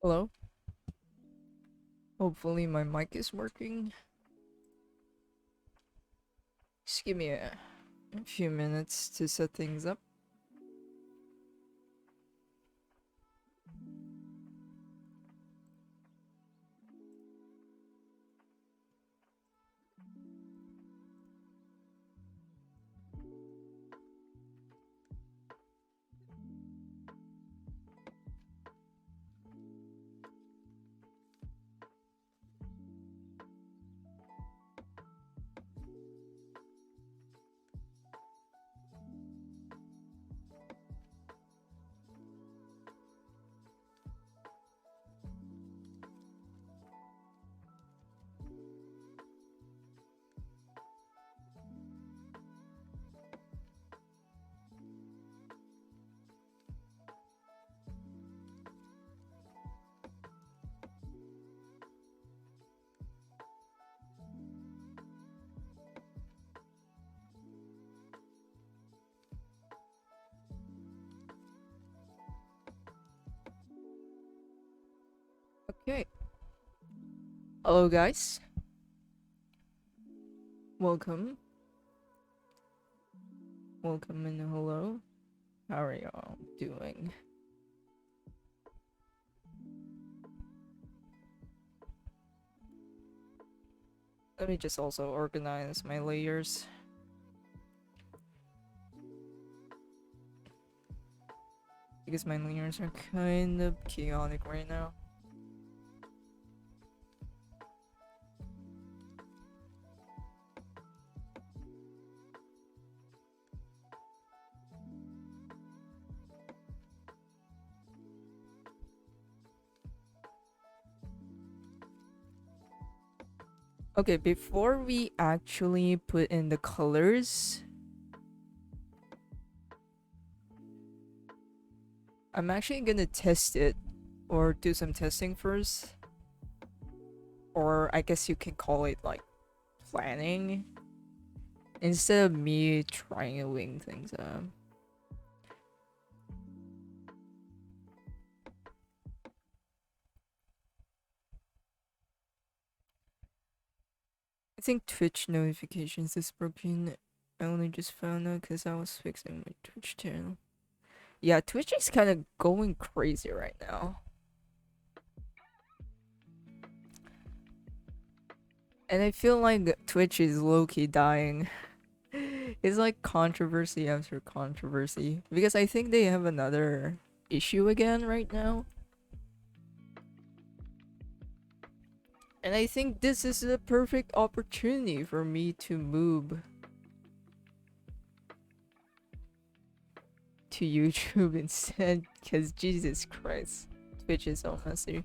Hello? Hopefully my mic is working. Just give me a few minutes to set things up. Okay. Hello guys. Welcome. Welcome and hello. How are y'all doing? Let me just also organize my layers. Because my layers are kind of chaotic right now. Okay, before we actually put in the colors, I'm actually gonna test it or do some testing first. Or I guess you can call it like planning instead of me trying to wing things up. I think Twitch notifications is broken. I only just found out because I was fixing my Twitch channel. Yeah, Twitch is kind of going crazy right now. And I feel like Twitch is low-key dying. It's like controversy after controversy. Because I think they have another issue again right now. And I think this is the perfect opportunity for me to move to YouTube instead, because Jesus Christ, Twitch is so messy.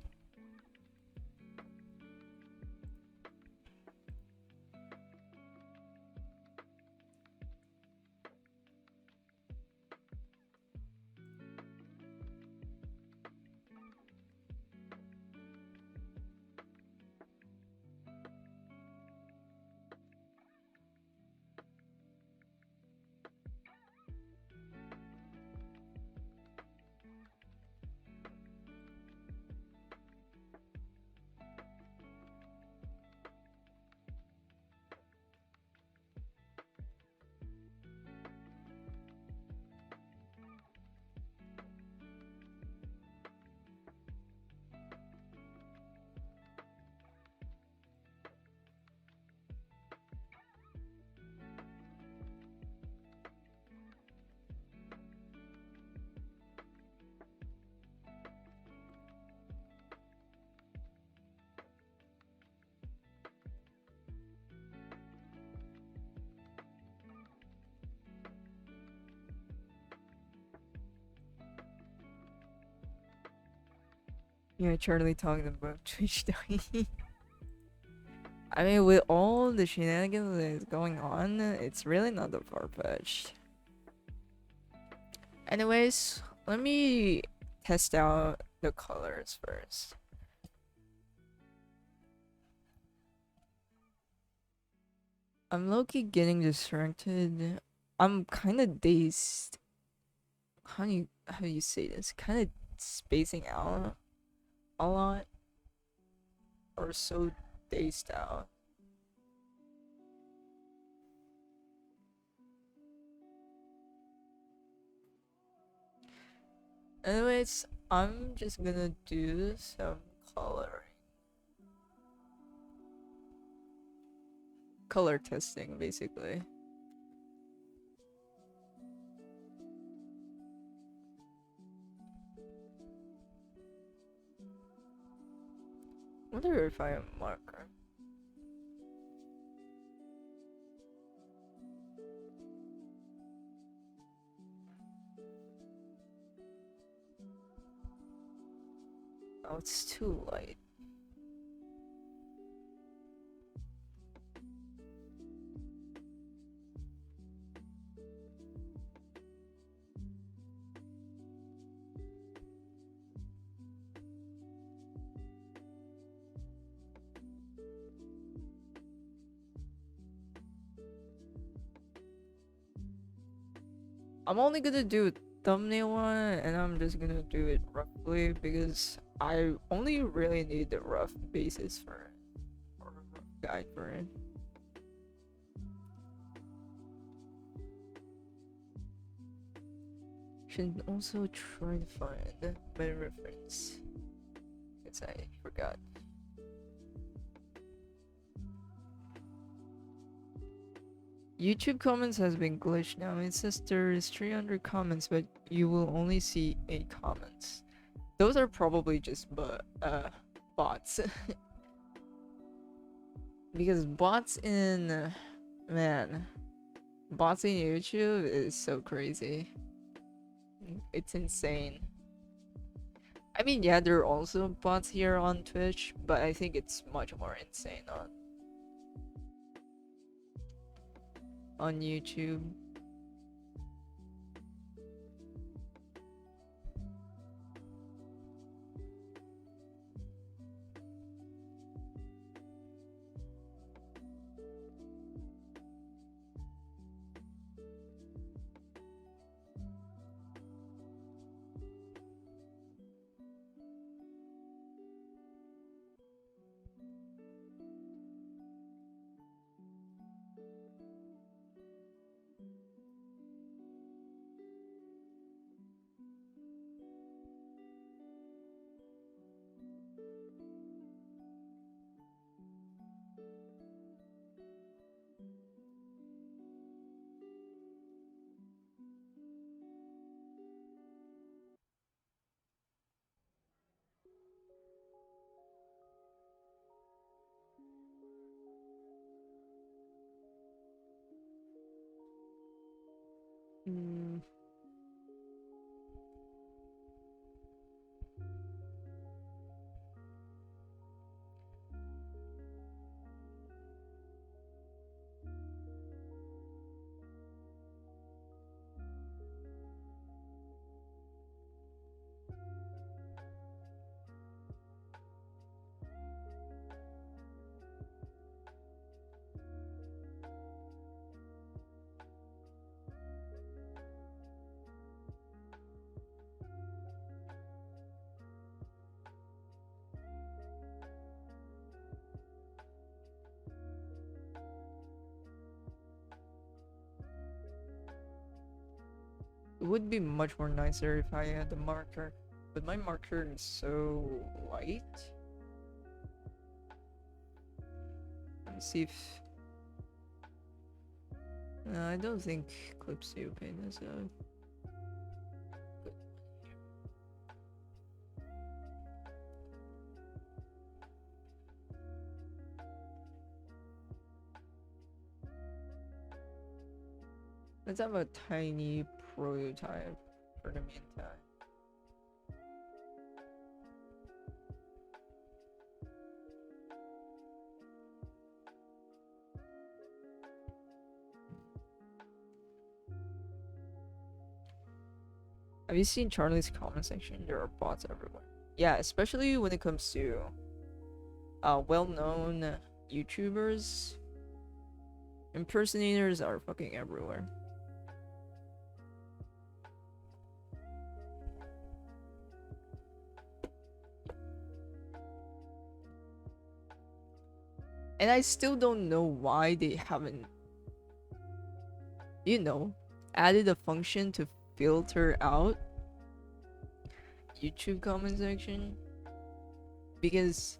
Yeah, Charlie talking about Twitch dying. I mean, with all the shenanigans that is going on, it's really not that far-fetched. Anyways, let me test out the colors first. I'm low-key getting distracted. I'm kind of dazed. How do you say this? Kind of spacing out a lot or so dazed out. Anyways, I'm just gonna do some coloring. Color testing, basically. Wonder if I have a marker. Oh, it's too light. I'm only gonna do thumbnail one, and I'm just gonna do it roughly because I only really need the rough basis for it, or a rough guide for it. Should also try to find my reference, because I forgot. YouTube comments has been glitched now. It says there is 300 comments, but you will only see 8 comments. Those are probably just bots. Because bots in bots in YouTube is so crazy. It's insane. I mean, yeah, there are also bots here on Twitch, but I think it's much more insane on YouTube. Mm. It would be much more nicer if I had a marker, but my marker is so light. Let's see if... No, I don't think Clipsy will pay this out. Let's have a tiny prototype for the meantime. Have you seen Charlie's comment section? There are bots everywhere. Yeah, especially when it comes to well-known YouTubers. Impersonators are fucking everywhere. And I still don't know why they haven't, you know, added a function to filter out YouTube comment section. Because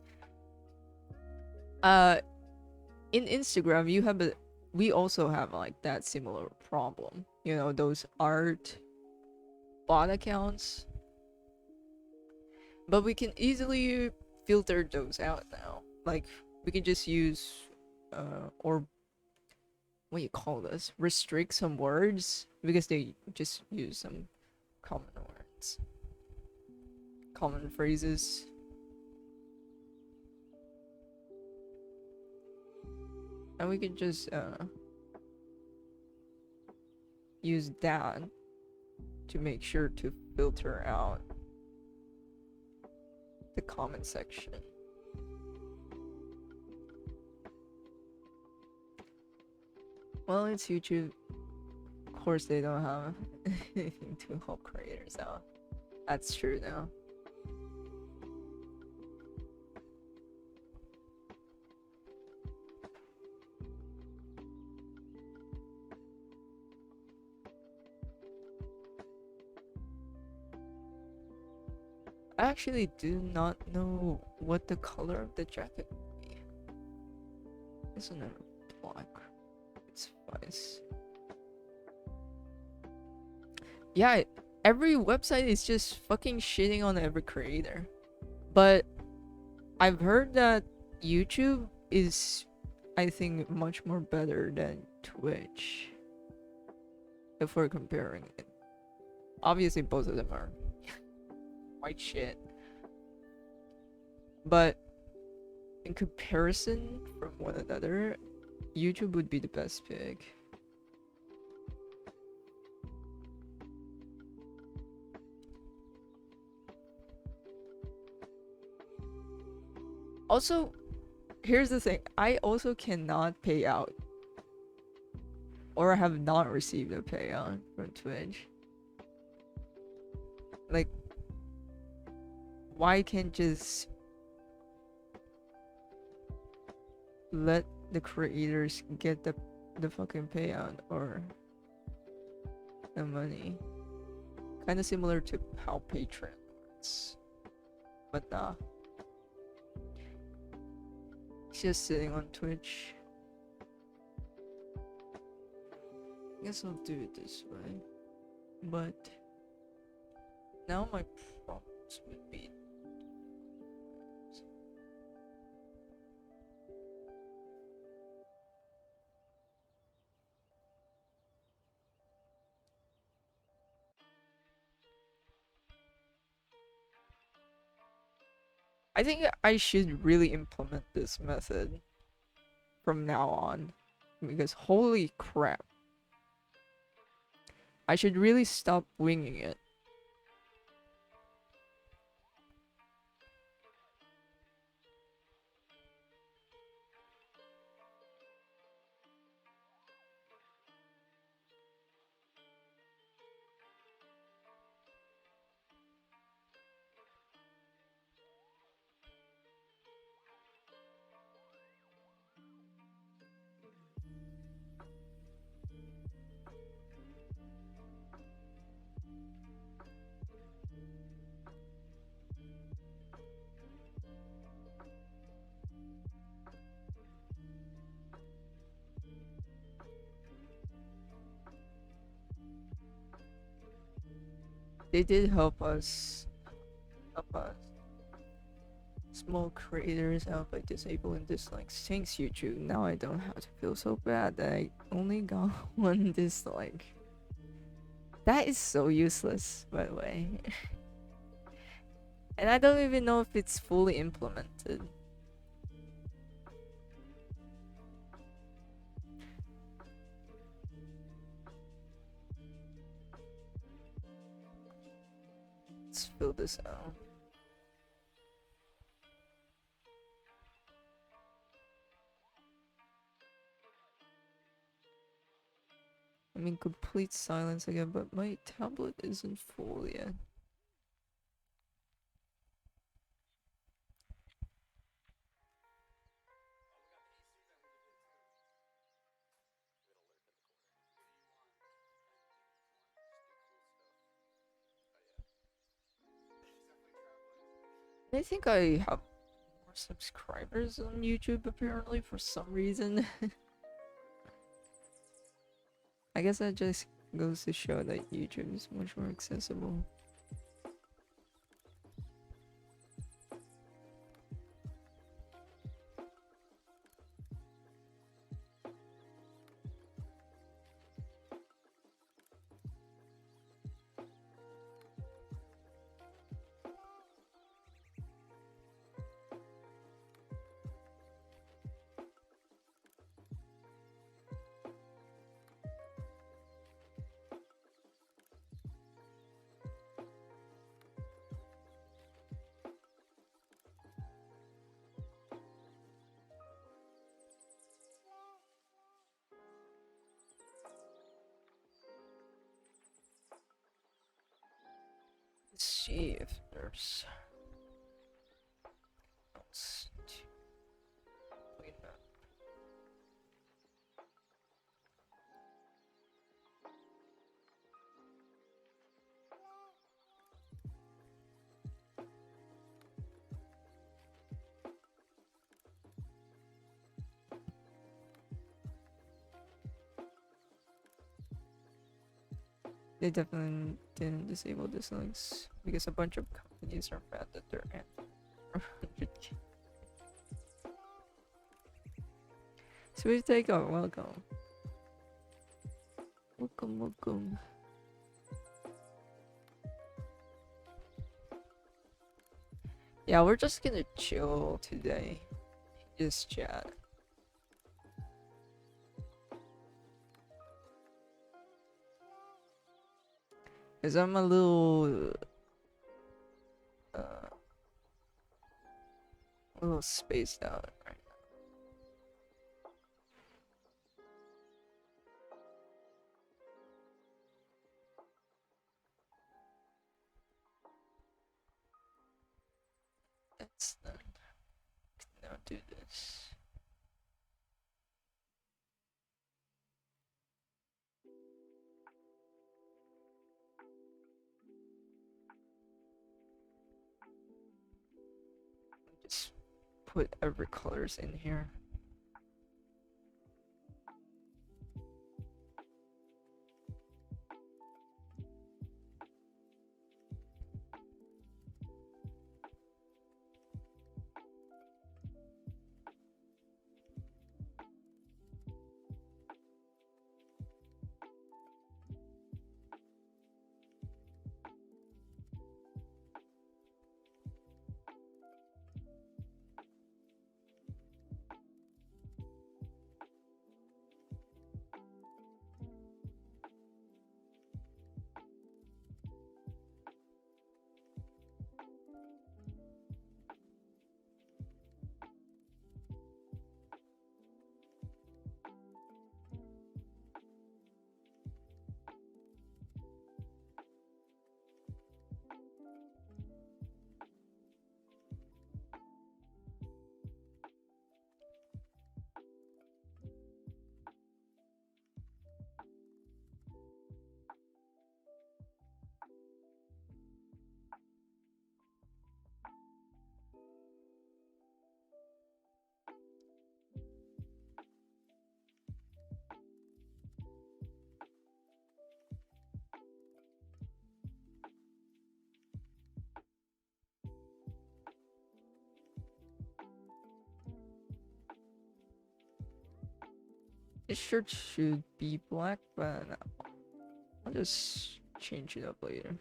in Instagram you have a we also have like that similar problem. You know, those art bot accounts. But we can easily filter those out now. Like we can just use or what you call this? Restrict some words because they just use some common words. Common phrases. And we could just use that to make sure to filter out the comment section. Well, it's YouTube. Of course, they don't have anything to help creators out. That's true now. I actually do not know what the color of the jacket would be. Isn't it black? It's nice. Yeah, every website is just fucking shitting on every creator. But I've heard that YouTube is, I think, much more better than Twitch. If we're comparing it. Obviously, both of them are white shit. But in comparison from one another, YouTube would be the best pick. Also, here's the thing. I also cannot pay out. Or have not received a payout from Twitch. Like, why can't just let the creators get the fucking payout or the money? Kind of similar to how Patreon works. But nah. It's just sitting on Twitch. I guess I'll do it this way. But now my problems would be I think I should really implement this method from now on. Because holy crap. I should really stop winging it. They did help us. Small creators out by disabling dislikes. Thanks YouTube. Now I don't have to feel so bad that I only got one dislike. That is so useless, by the way. And I don't even know if it's fully implemented. Let's fill this out. I'm in complete silence again, but my tablet isn't full yet. I think I have more subscribers on YouTube apparently for some reason. I guess that just goes to show that YouTube is much more accessible. Let's see if there's else to clean up. They definitely didn't disable dislikes because a bunch of companies are mad that they're at 100K. Sweet takeout, welcome. Welcome, welcome. Yeah, we're just gonna chill today. Just chat. Cause I'm uh, a little spaced out right now. That's not. Now do this. Just put every colors in here. This shirt should be black, but I'll just change it up later.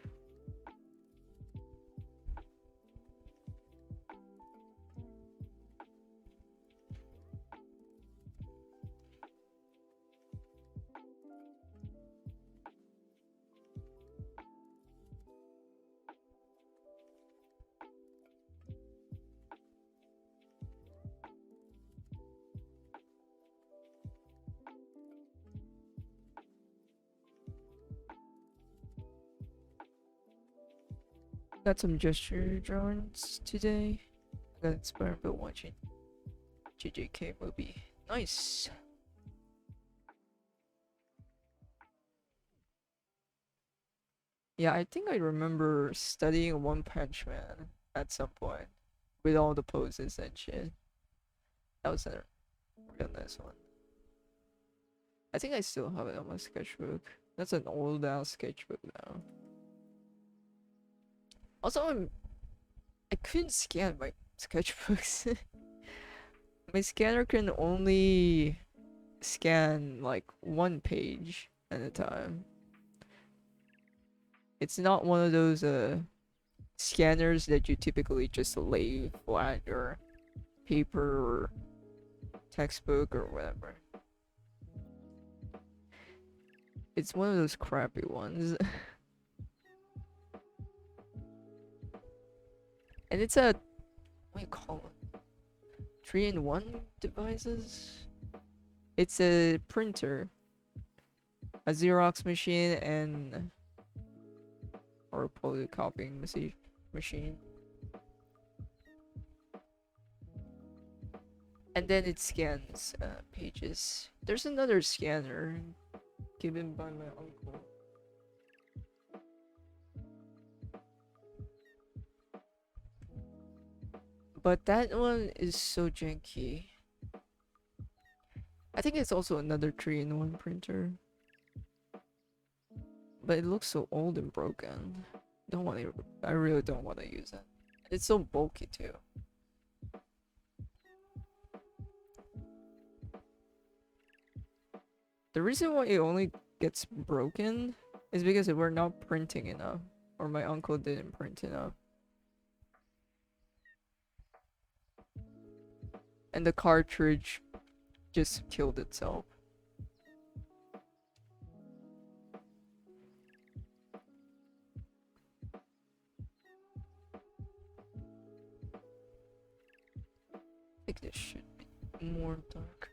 Got some gesture drawings today. I got inspired by watching JJK movie. Nice. Yeah, I think I remember studying One Punch Man at some point. with all the poses and shit. That was a real nice one. I think I still have it on my sketchbook. That's an old ass sketchbook now. Also, I couldn't scan my sketchbooks. My scanner can only scan like one page at a time. It's not one of those scanners that you typically just lay flat your paper or textbook or whatever. It's one of those crappy ones. And it's a, what do you call it? 3-in-1 devices? It's a printer, a Xerox machine, and or a photocopying machine. And then it scans pages. There's another scanner given by my uncle. But that one is so janky. I think it's also another 3-in-1 printer. But it looks so old and broken. Don't want to. I really don't want to use it. It's so bulky too. The reason why it only gets broken is because we're not printing enough, or my uncle didn't print enough. And the cartridge just killed itself. I think this should be more dark.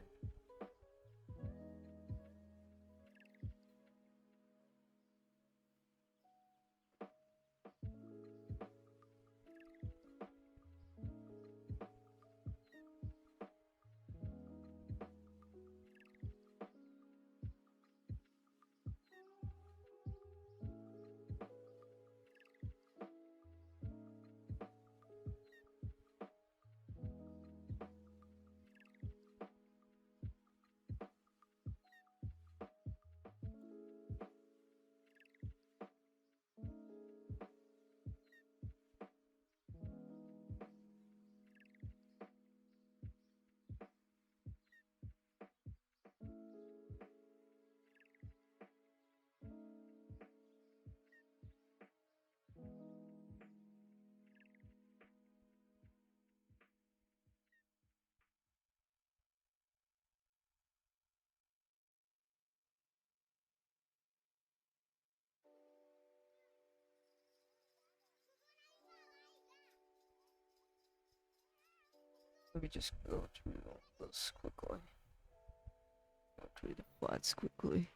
Let me just go through all this quickly. Go through the flats quickly.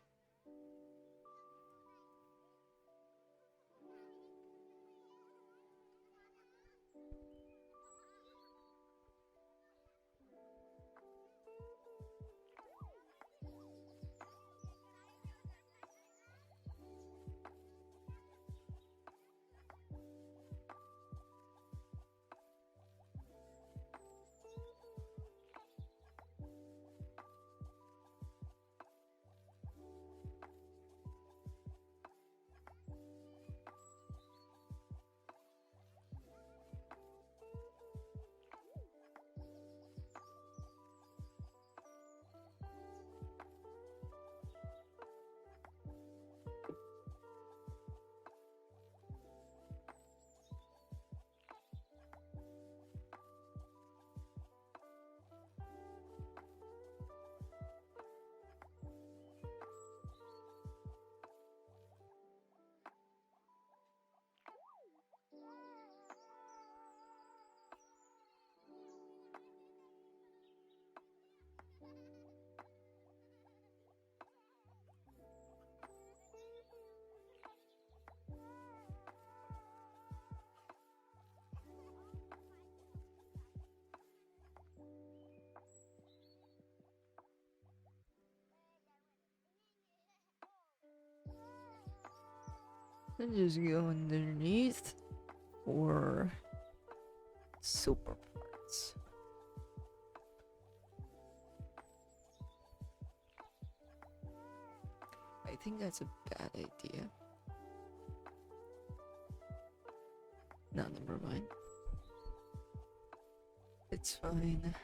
And just go underneath for Super parts. I think that's a bad idea. No, never mind. It's fine.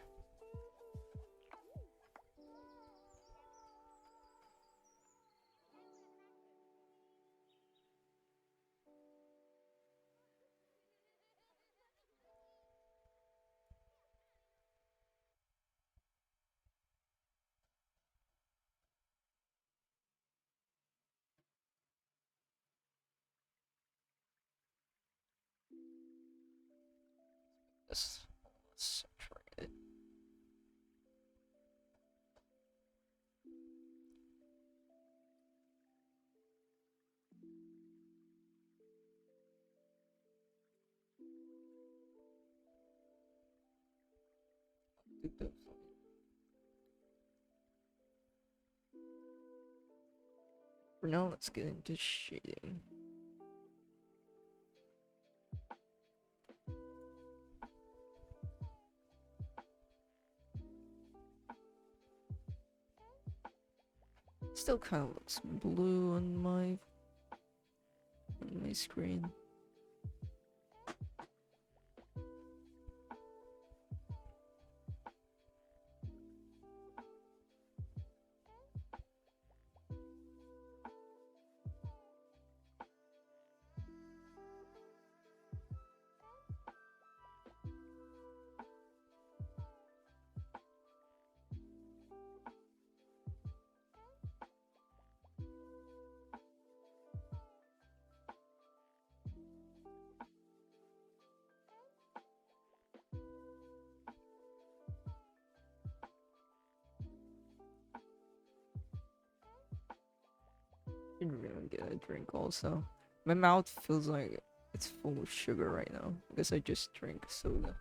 Let's try it. Do that for me. For now, let's get into shading. Still kind of looks blue on my screen. Didn't really get a drink also. My mouth feels like it's full of sugar right now because I just drank soda.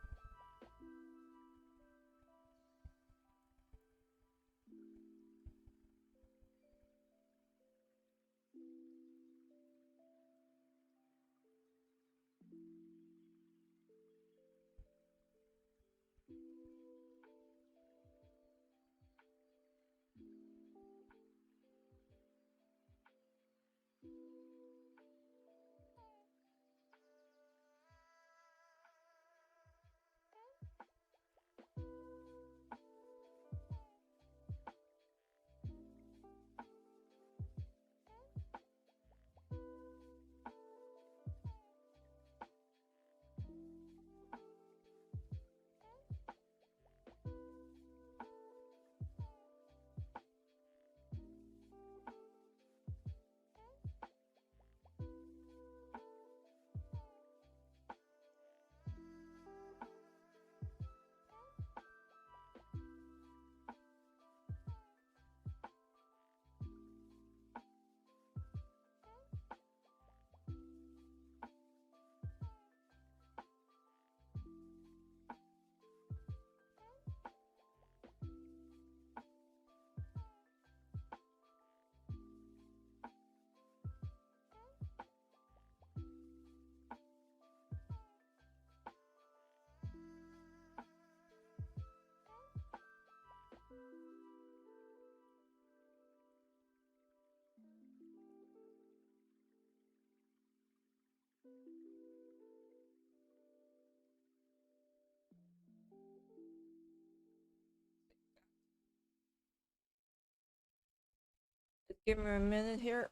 Give me a minute here.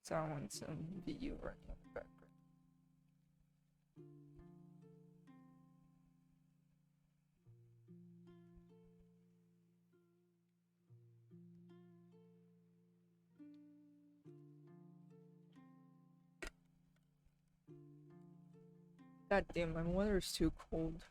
So I want some video running in the background. God damn, my water is too cold.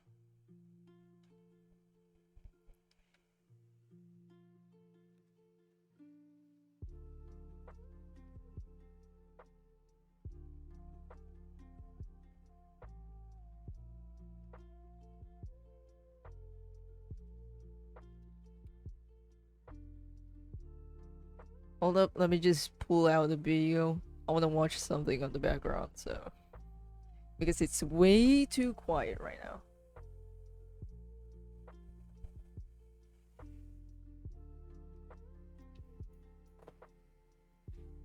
Hold up, let me just pull out the video. I want to watch something on the background, so because it's way too quiet right now.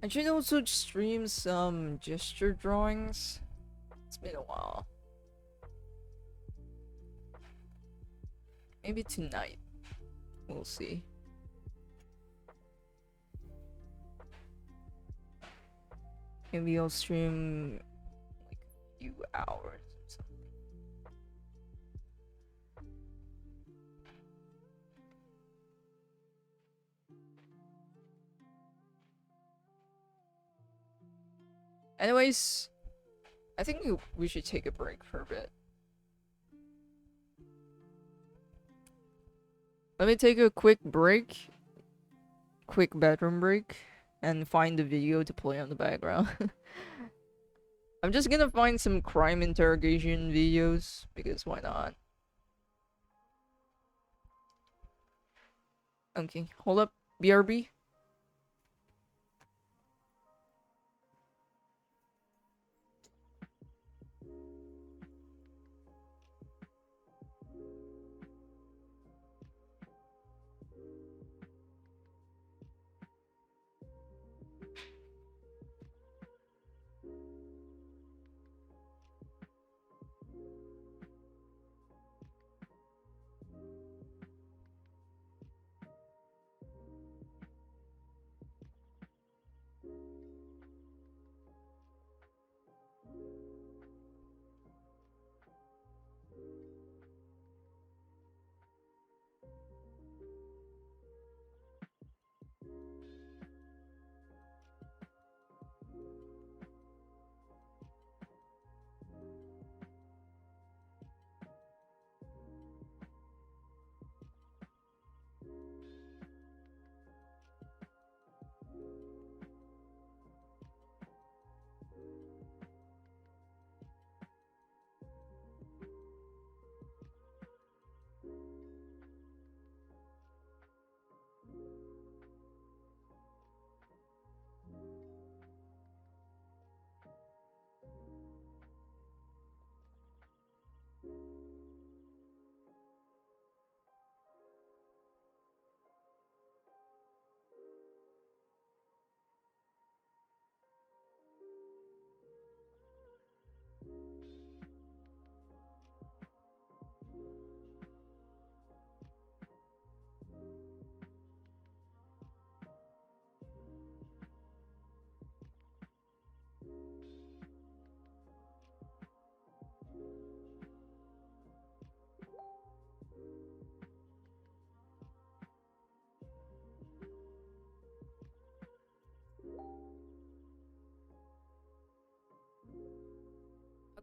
I should also stream some gesture drawings. It's been a while. Maybe tonight. We'll see. Maybe I'll stream like a few hours or something. Anyways, I think we should take a break for a bit. Let me take a quick break. Quick bedroom break. And find the video to play on the background. I'm just gonna find some crime interrogation videos, because why not? Okay, hold up, BRB.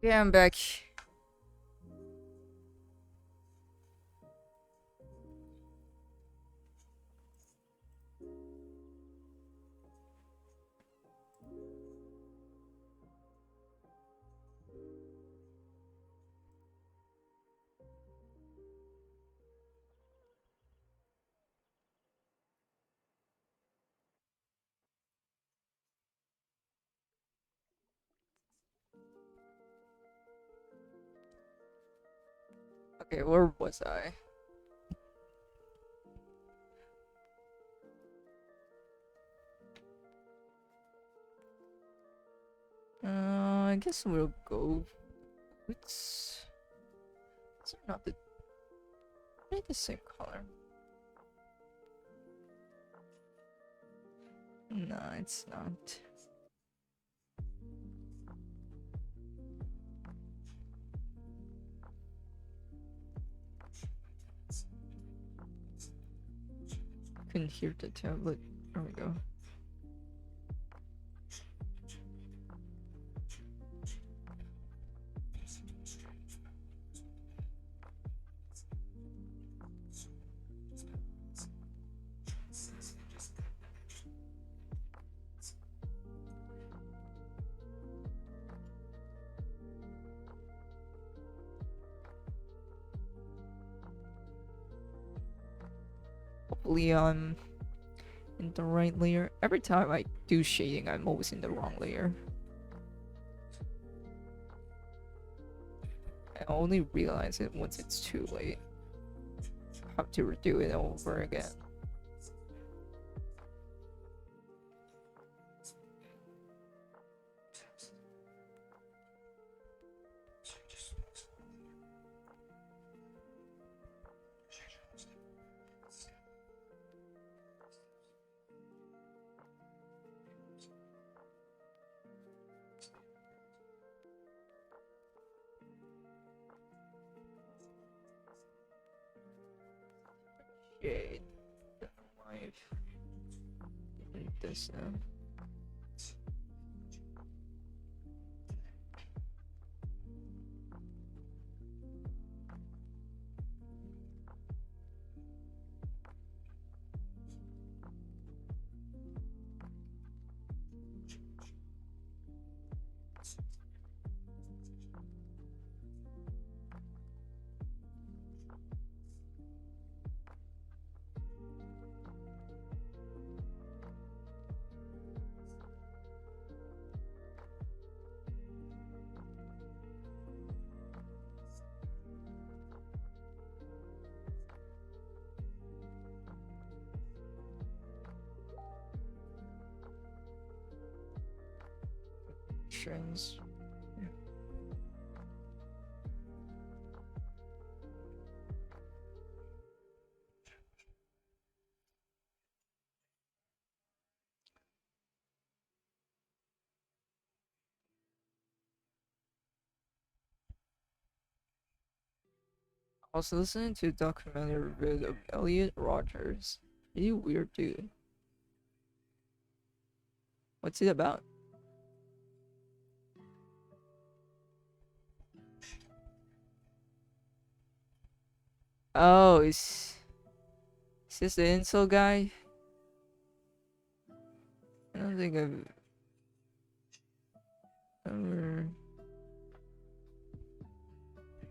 Okay, I'm back. Okay, where was I? I guess we'll go. It's not the. Are they the same color? No, it's not. Couldn't hear the tablet. There we go. Hopefully, in on the right layer. Every time I do shading, I'm always in the wrong layer. I only realize it once it's too late. I have to redo it over again. Shade. This now. Trends. I was listening to a documentary review of Elliot Rogers. Pretty weird dude. What's it about? Oh, is this the incel guy? I don't think I've ever.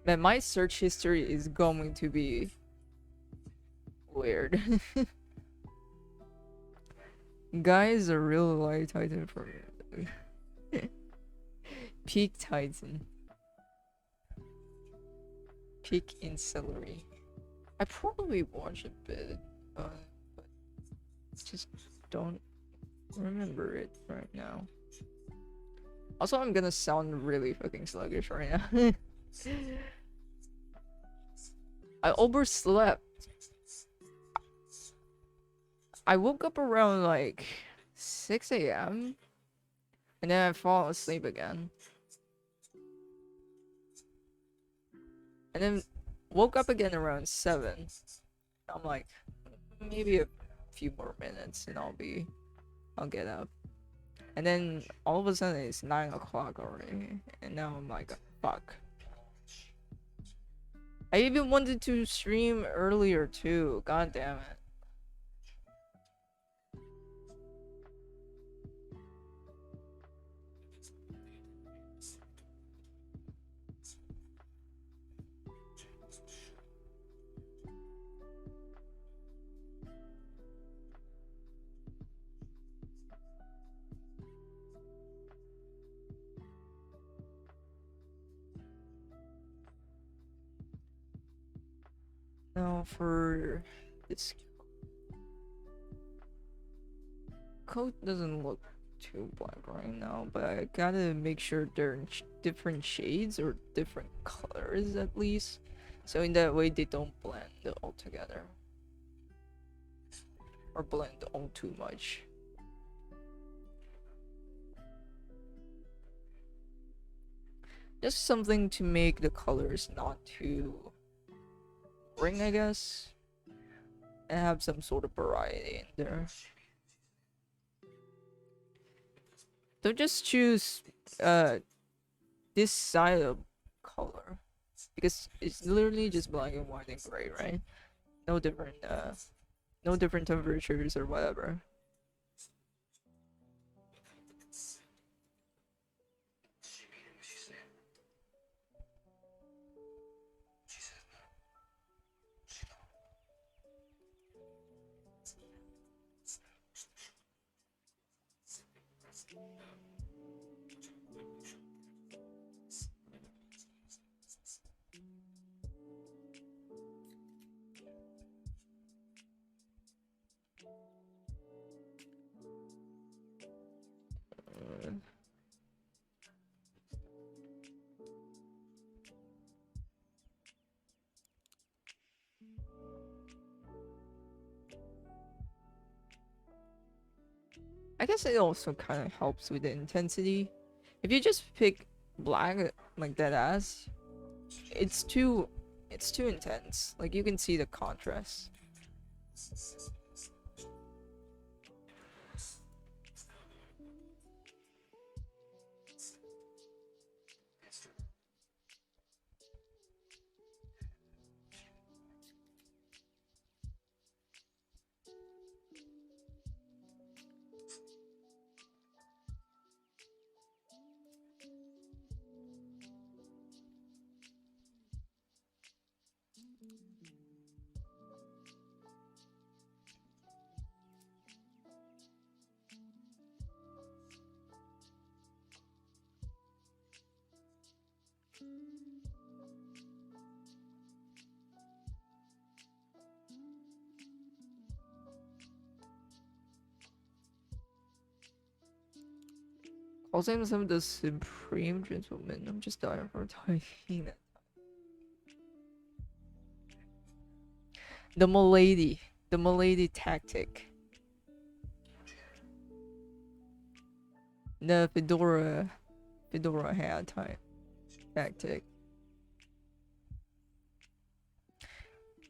Man, my search history is going to be weird. Guy is a real light titan for Peak Titan. Peak in celery. I probably watched a bit, but just don't remember it right now. Also, I'm gonna sound really fucking sluggish right now. I overslept. I woke up around like 6 a.m. and then I fall asleep again. And then woke up again around 7. I'm like, maybe a few more minutes and I'll get up. And then all of a sudden it's 9 o'clock already. And now I'm like, fuck. I even wanted to stream earlier too. God damn it. Now for this coat doesn't look too black right now, but I gotta make sure they're in different shades or different colors at least, so in that way they don't blend all together or blend all too much. Just something to make the colors not too boring, I guess, and have some sort of variety in there. Don't just choose this side of color because it's literally just black and white and gray, right? No different no different temperatures or whatever. I guess it also kind of helps with the intensity. If you just pick black like that ass, it's too intense. Like you can see the contrast. Also, I'm some of the supreme gentleman. I'm just dying for typing it. The Milady tactic. The Fedora hat type tactic.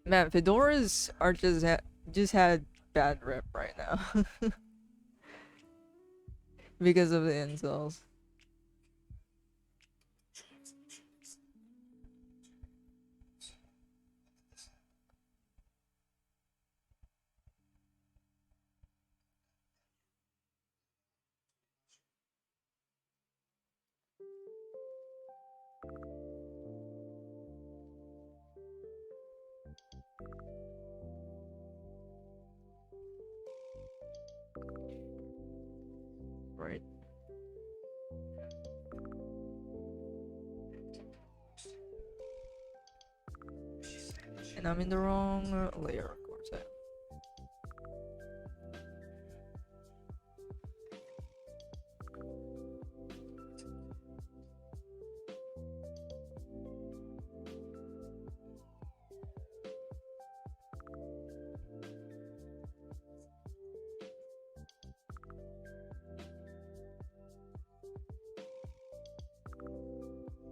Man, fedoras are just had bad rep right now because of the incels. Right. And I'm in the wrong layer, of course.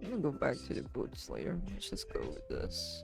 I'm gonna go back to the boots layer. Let's just go with this.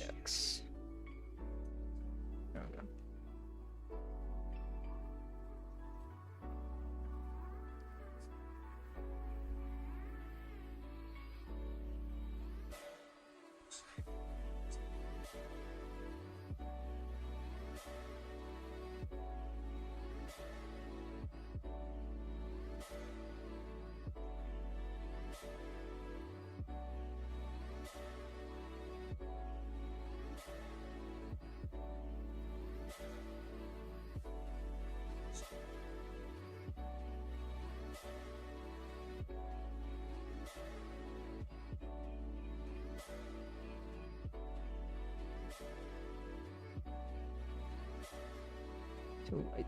X. I don't know. Too light.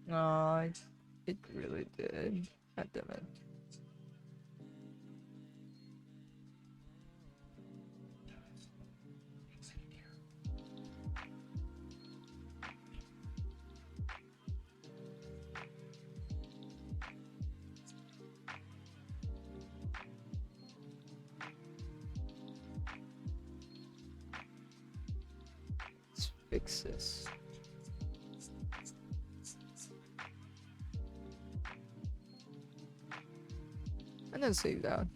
No, it really did. God damn it. Let's fix this. And then save that.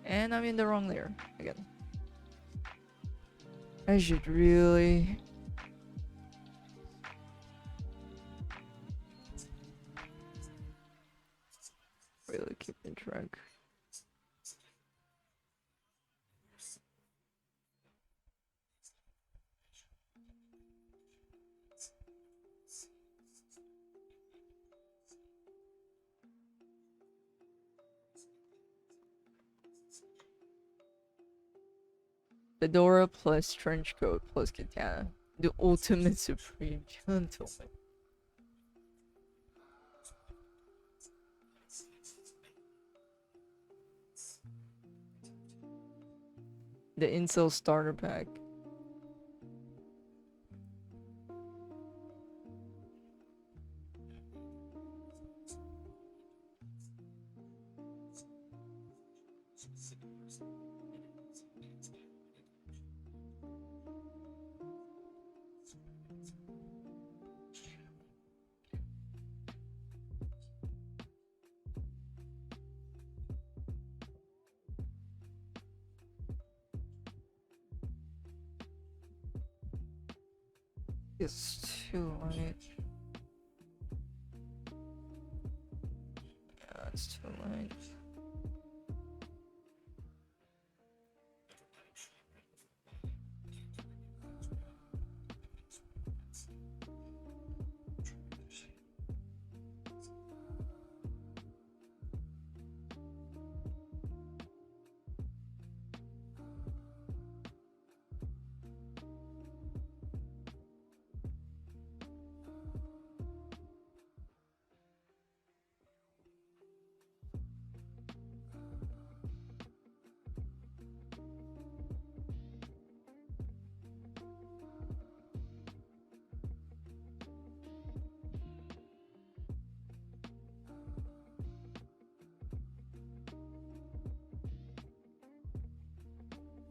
And I'm in the wrong layer again. I should really keep in track. Fedora plus trench coat plus katana. The ultimate supreme gentleman. The Incel starter pack. It's too light. Yeah, it's too light.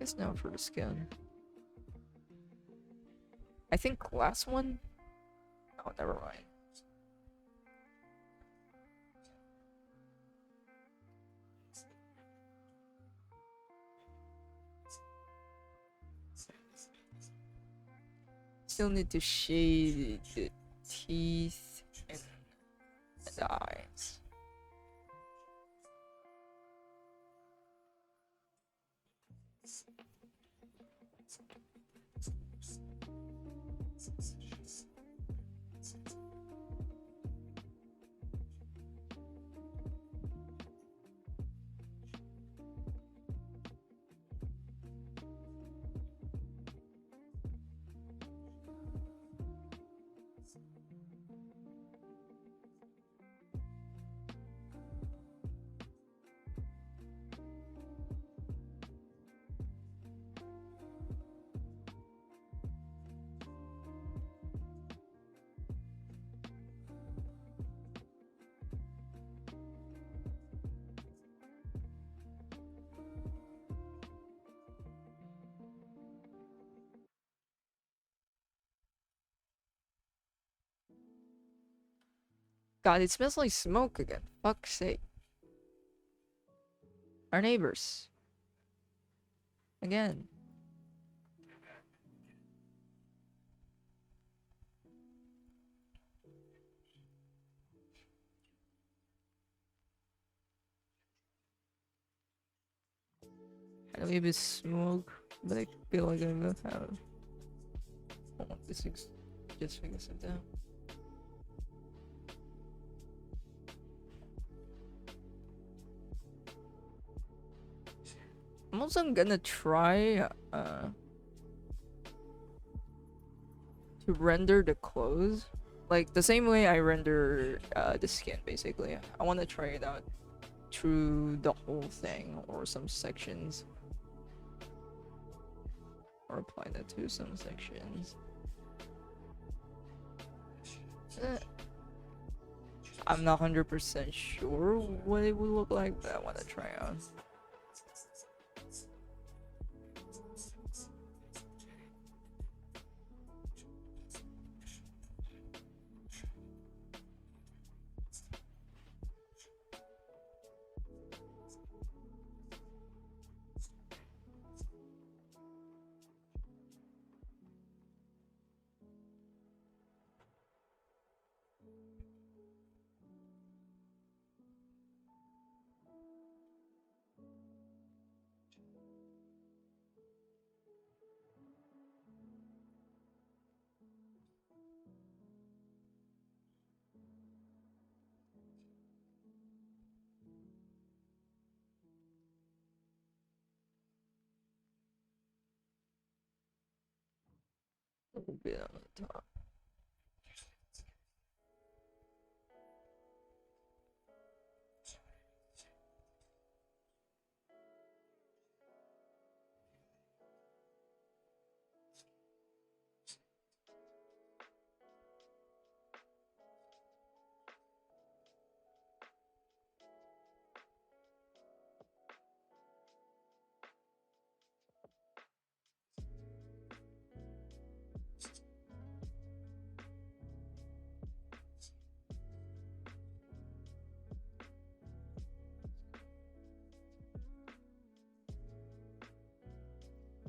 It's now for the skin. I think last one? Oh, never mind. Still need to shade the teeth and the eyes. God, it smells like smoke again. Fuck's sake. Our neighbors. Again. I know maybe it's smoke, but I feel like I'm gonna have. Hold on, this thing's just figure it out. I'm also gonna try to render the clothes like the same way I render the skin. Basically, I want to try it out through the whole thing or some sections, or apply that to some sections. I'm not 100% sure what it would look like, but I want to try out. A little bit on the top.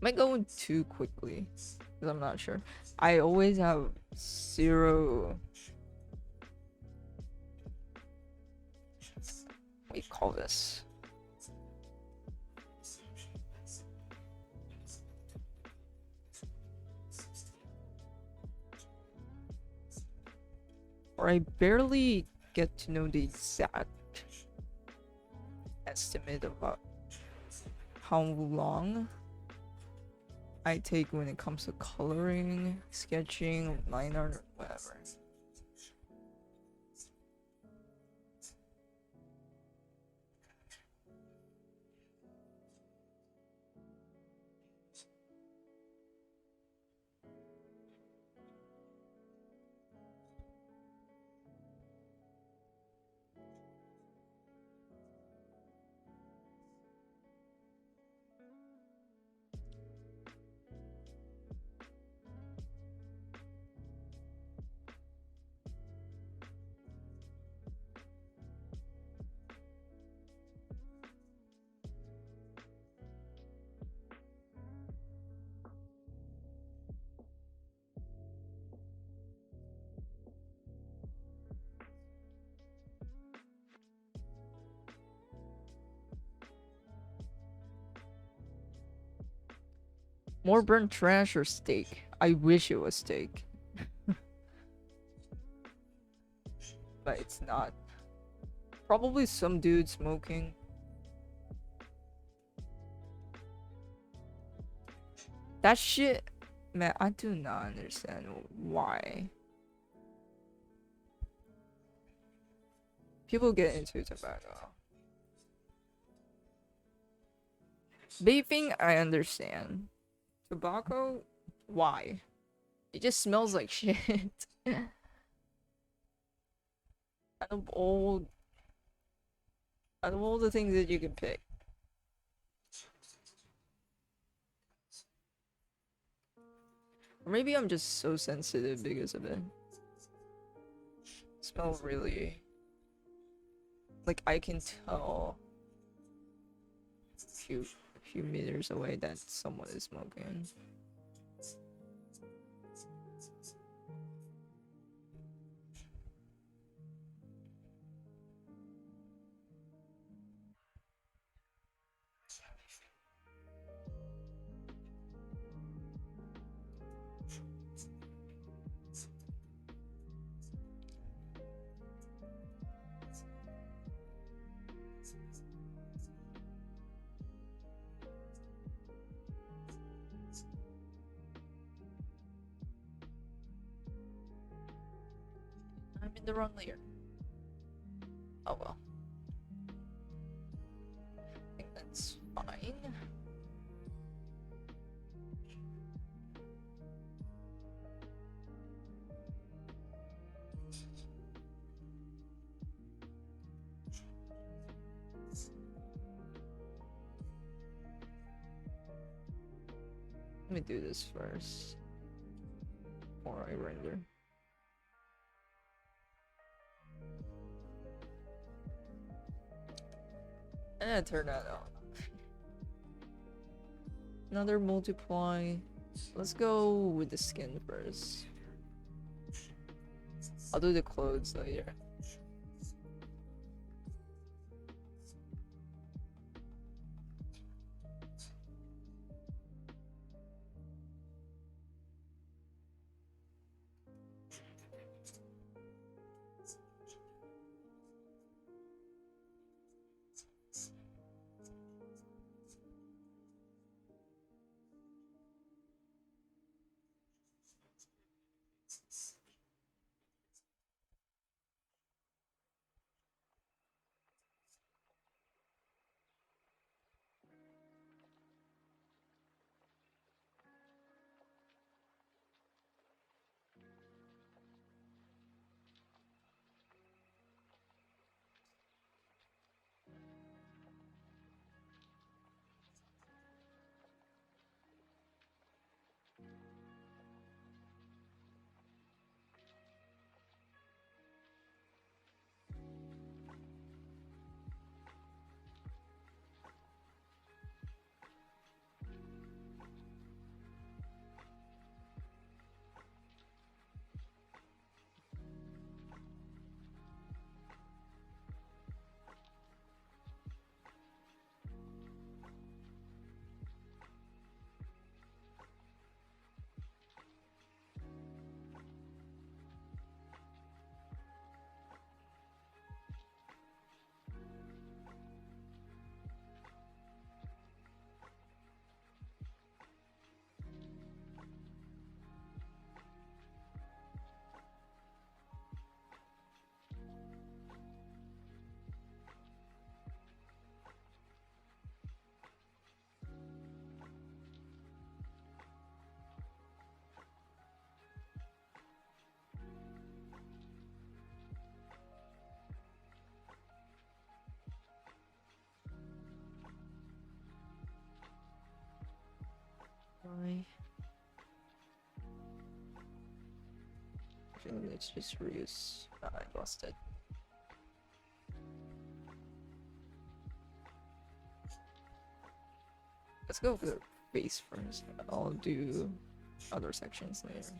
Am I going too quickly? Because I'm not sure. I always have zero. What do you call this? Or I barely get to know the exact estimate about how long I take when it comes to coloring, sketching, line art, or whatever. More burnt trash or steak? I wish it was steak. But it's not. Probably some dude smoking. That shit, man, I do not understand why people get into tobacco. Vaping, I understand. Tobacco, why? It just smells like shit. out of all, out of all the things that you can pick. Or maybe I'm just so sensitive because of it. Smell really, like I can tell a few meters away that someone is smoking. I'm in the wrong layer. Oh well. I think that's fine. Let me do this first before I render. And turn that on. Another multiply. Let's go with the skin first. I'll do the clothes later. Why? I think let's just reuse. I lost it. Let's go for the face first. I'll do other sections later.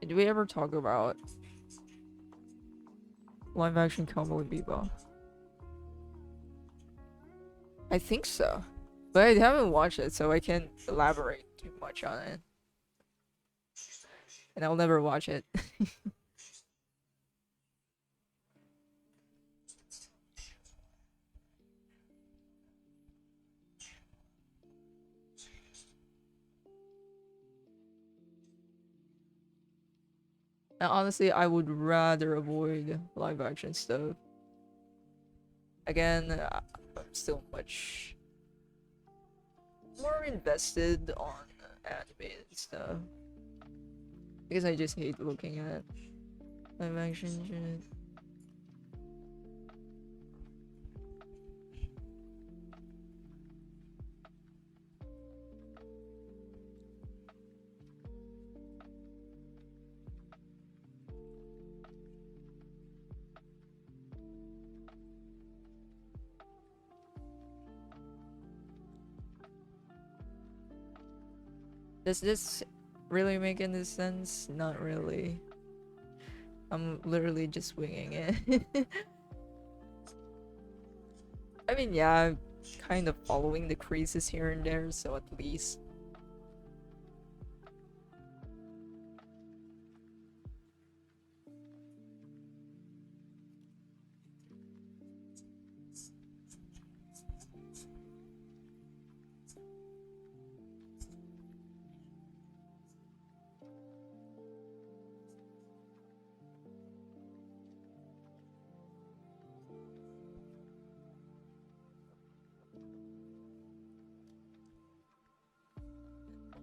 Did we ever talk about live action Cowboy Bebop? I think so. But I haven't watched it, so I can't elaborate too much on it. And I'll never watch it. And honestly, I would rather avoid live action stuff. Again, I'm still much more invested on animated stuff. Because I just hate looking at live action shit. Does this really make any sense? Not really. I'm literally just winging it. I mean, yeah, kind of following the creases here and there, so at least.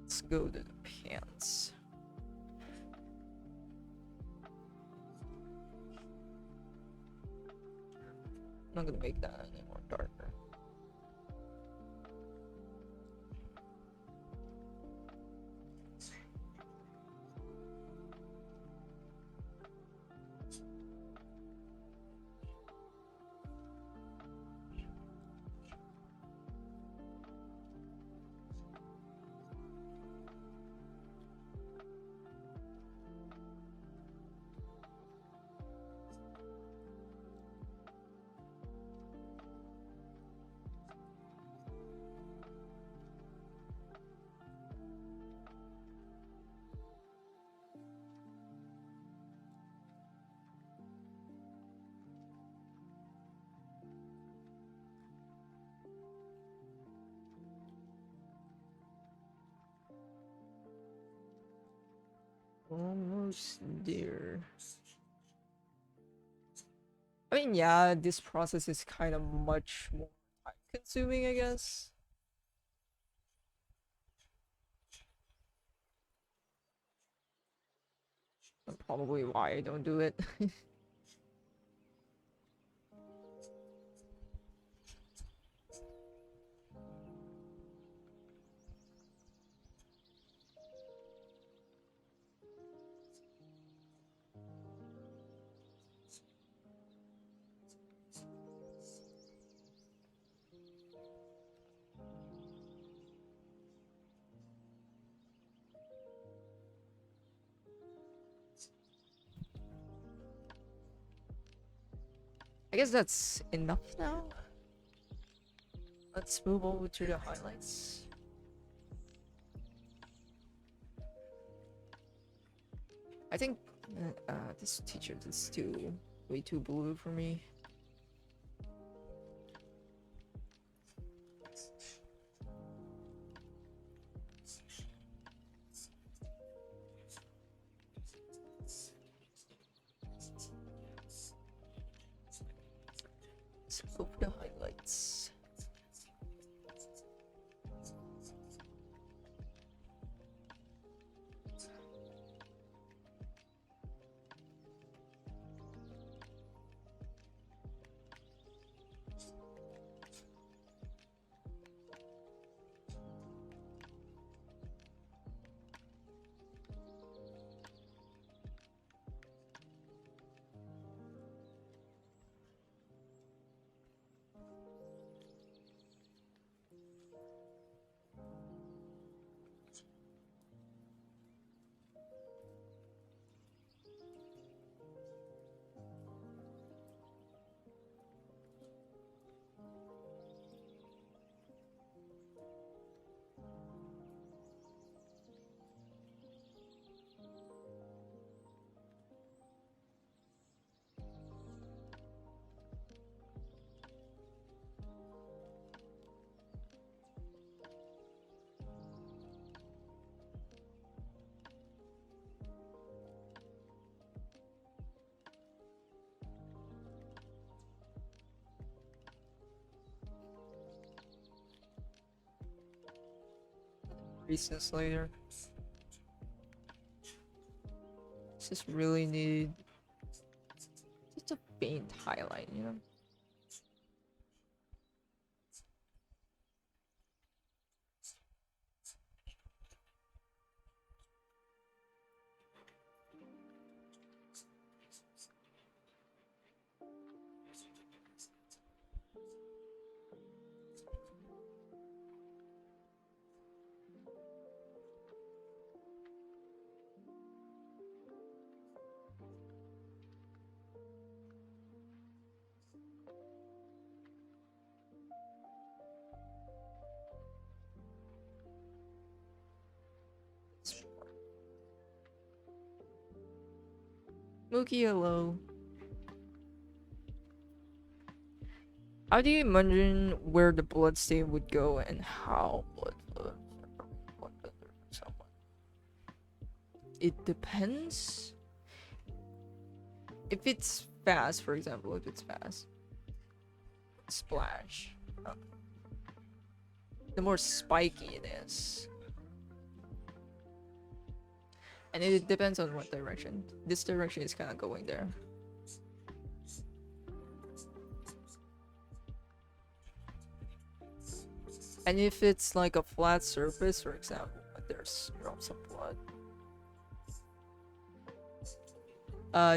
Let's go to the pants. I'm not gonna make that any more darker. Almost there. I mean, yeah, this process is kind of much more time consuming, I guess. And probably why I don't do it. I guess that's enough now. Let's move over to the highlights. I think this teacher is way too blue for me. Let's go for the highlights. reasons later. Just really need just a faint highlight, you know? Mookie, hello. How do you imagine where the blood stain would go and how blood flows from one vendor to someone? It depends. If it's fast, for example, if it's fast, splash. The more spiky it is. And it depends on what direction. This direction is kind of going there. And if it's like a flat surface, for example, like there's drops of blood,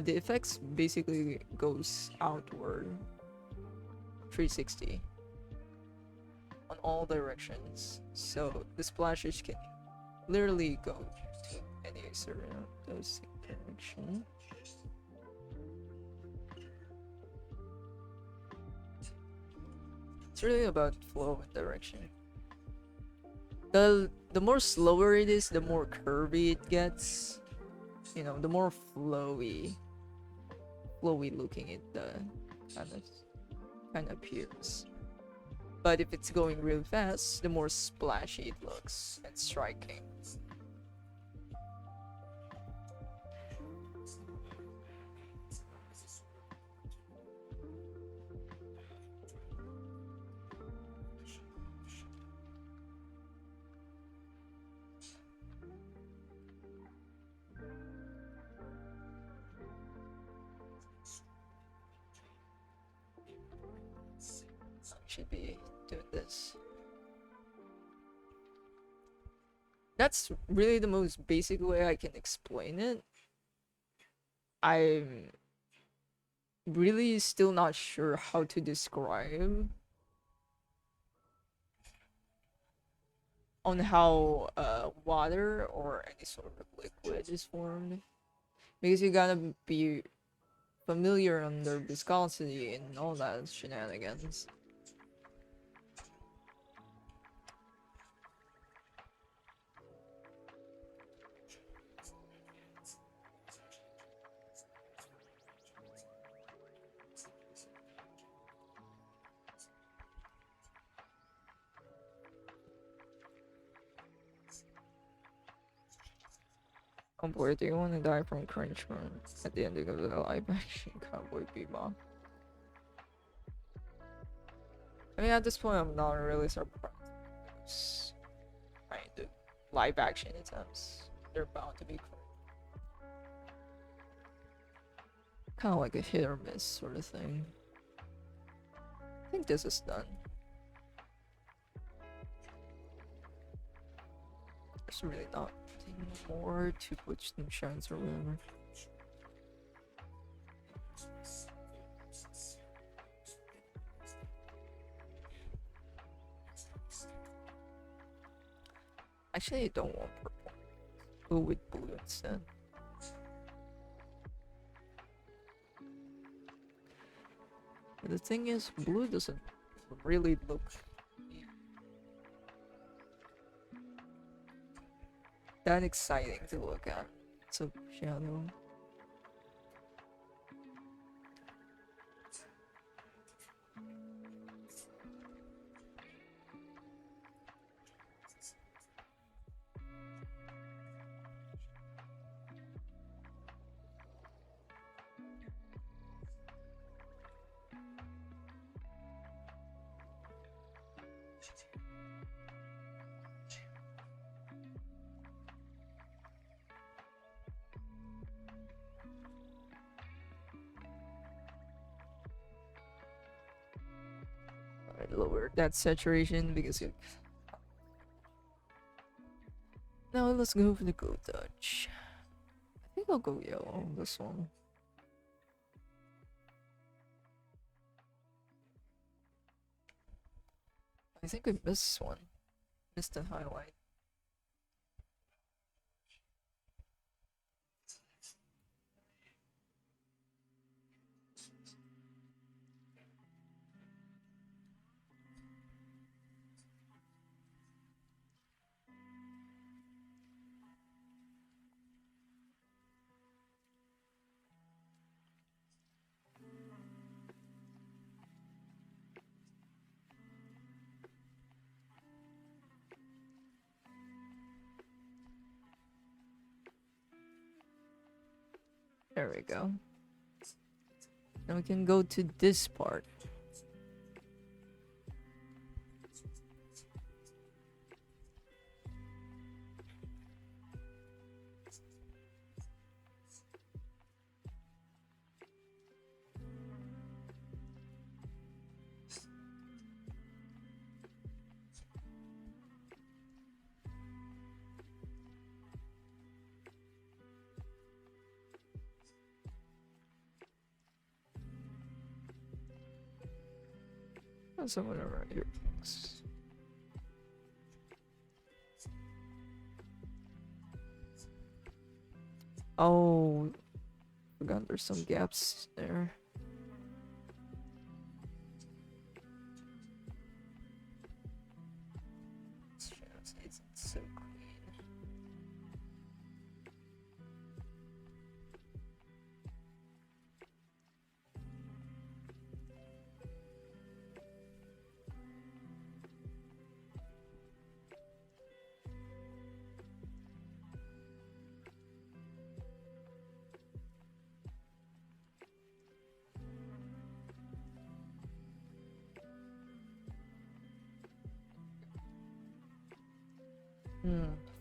the effects basically goes outward 360 on all directions. So the splashes can literally go to any certain of those direction. It's really about flow and direction. The more slower it is, the more curvy it gets. You know, the more flowy looking it kind of appears. But if it's going real fast, the more splashy it looks and striking. Should be doing this. That's really the most basic way I can explain it. I'm really still not sure how to describe on how water or any sort of liquid is formed, because you gotta be familiar on their viscosity and all that shenanigans. Oh boy, do you want to die from crunch run at the ending of the live action Cowboy Bebop? I mean, at this point, I'm not really surprised. Kind of live action attempts, they're bound to be kind of like a hit or miss sort of thing. I think this is done. There's really not more to put some shines or whatever. Actually, I don't want purple. Go with blue instead. But the thing is, blue doesn't really look that exciting to look at. It's a shadow. that saturation because it. Now let's go for the Go Dutch. I think I'll go yellow on this one. I think I missed one. Missed the highlight. There we go. Now we can go to this part. Someone around here. Oh, forgot there's some gaps there. It's so clean.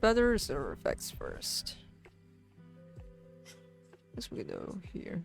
Feathers or effects first? Guess we go here.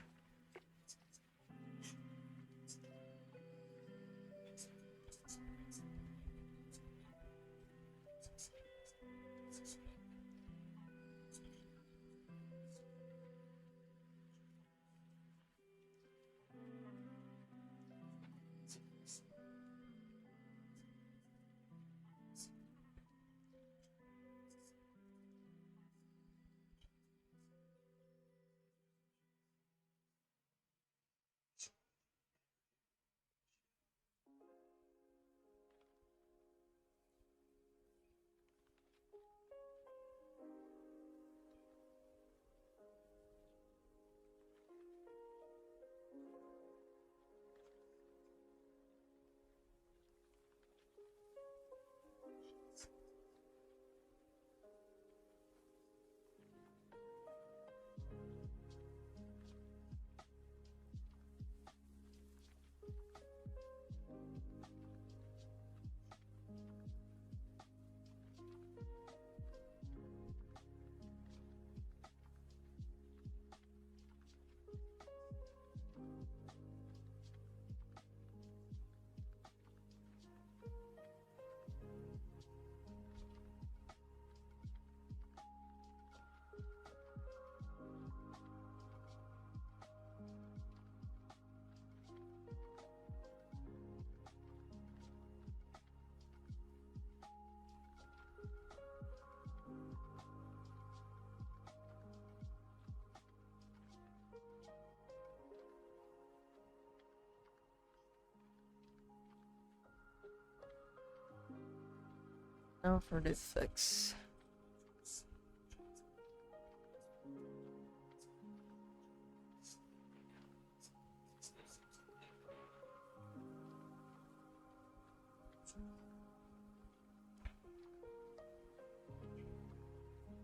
Now for the effects.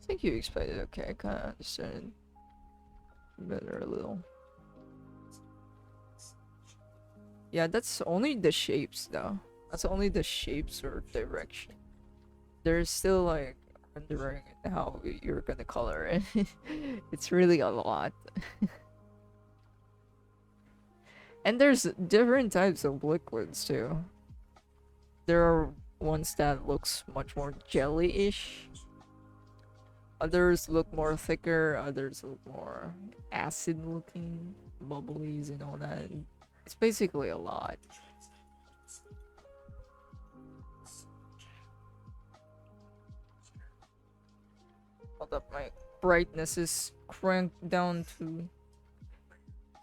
I think you explained it okay. I kind of understand better a little. Yeah, that's only the shapes though. That's only the shapes or direction. There's still like rendering how you're gonna color it. It's really a lot. And there's different types of liquids too. there are ones that looks much more jelly-ish. Others look more thicker, others look more acid looking, bubblies and all that. It's basically a lot. Hold up, my brightness is cranked down to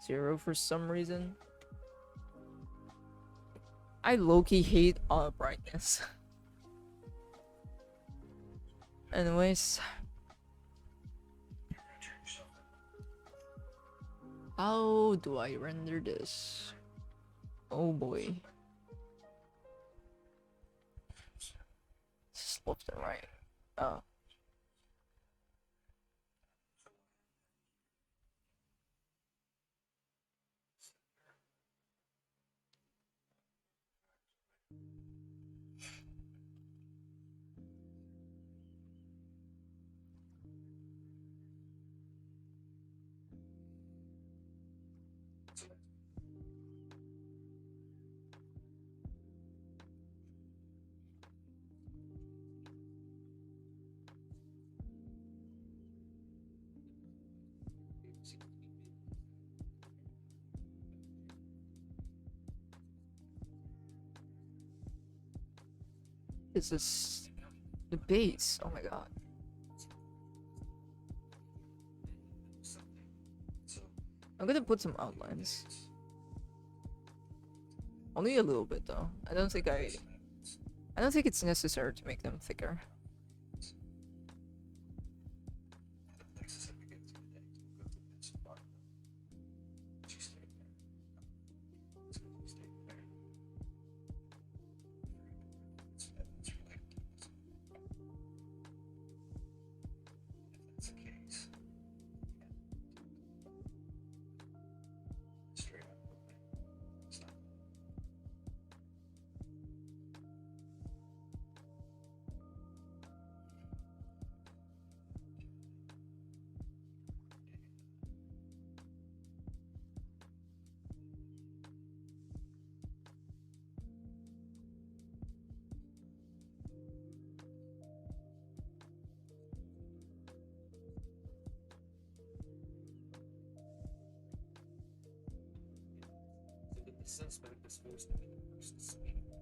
0 for some reason. I low-key hate all brightness. Anyways, how do I render this? Oh boy. Just left and right. Oh. This is the base. Oh my god. I'm gonna put some outlines. Only a little bit though. I don't think it's necessary to make them thicker.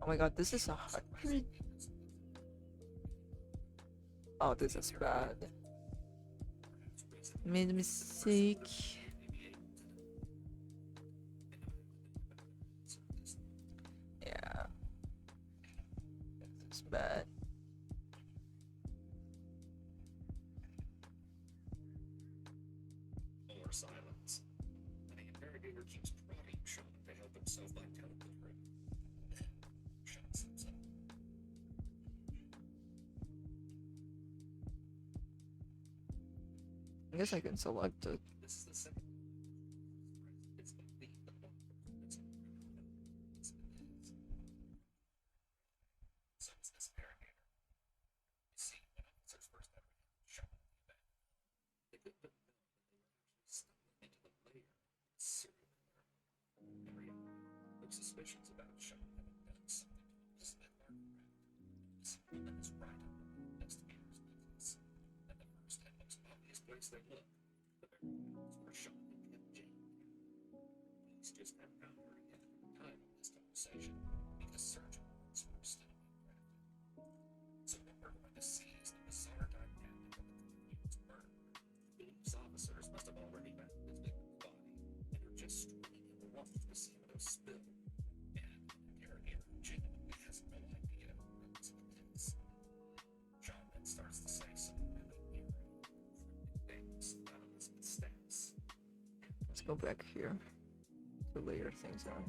Oh my god, this is 100. Oh, this is bad. Made a mistake. Yeah. This is bad. More silence. And the interrogator keeps prodding Sean to help himself by telling the truth. Sean sits up. I guess I can select it. This is the second. It's the lead. It's so it's this interrogator. You see, when officers first ever Sean in the event, they couldn't have known that they were actually stumbling into the lair of a serial killer. Harriet, no suspicions about Sean having done something to Elizabeth Margaret. This woman is right up the investigators' business. And the first and most obvious place they look, the very house where Sean had kept Jane. Police just hadn't found her yet at the time of this conversation because search warrants were still being drafted. So what we're going to see is the bizarre dynamic of the confused murder. Police officers must have already found his victim's body and are just stringing him along to see what he'll spill. And an interrogator who genuinely has no idea who runs the pits. Sean then starts to say some really weird, cryptic things about Elizabeth's status. Let's go back here to layer things out.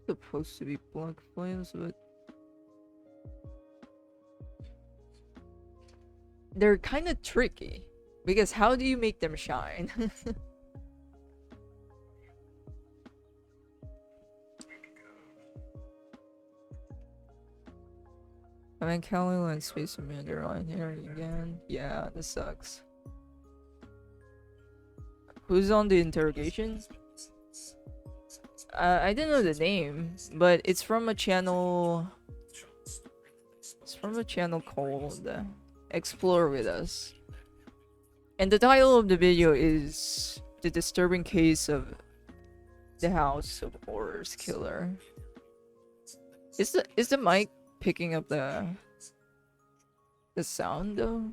Supposed to be black flames, but they're kind of tricky because how do you make them shine? I mean, Kelly and Space Commander on here again. Yeah, this sucks. Who's on the interrogation? I didn't know the name, but it's from a channel. It's from a channel called Explore With Us. And the title of the video is The Disturbing Case of the House of Horrors Killer. Is the mic picking up the sound though?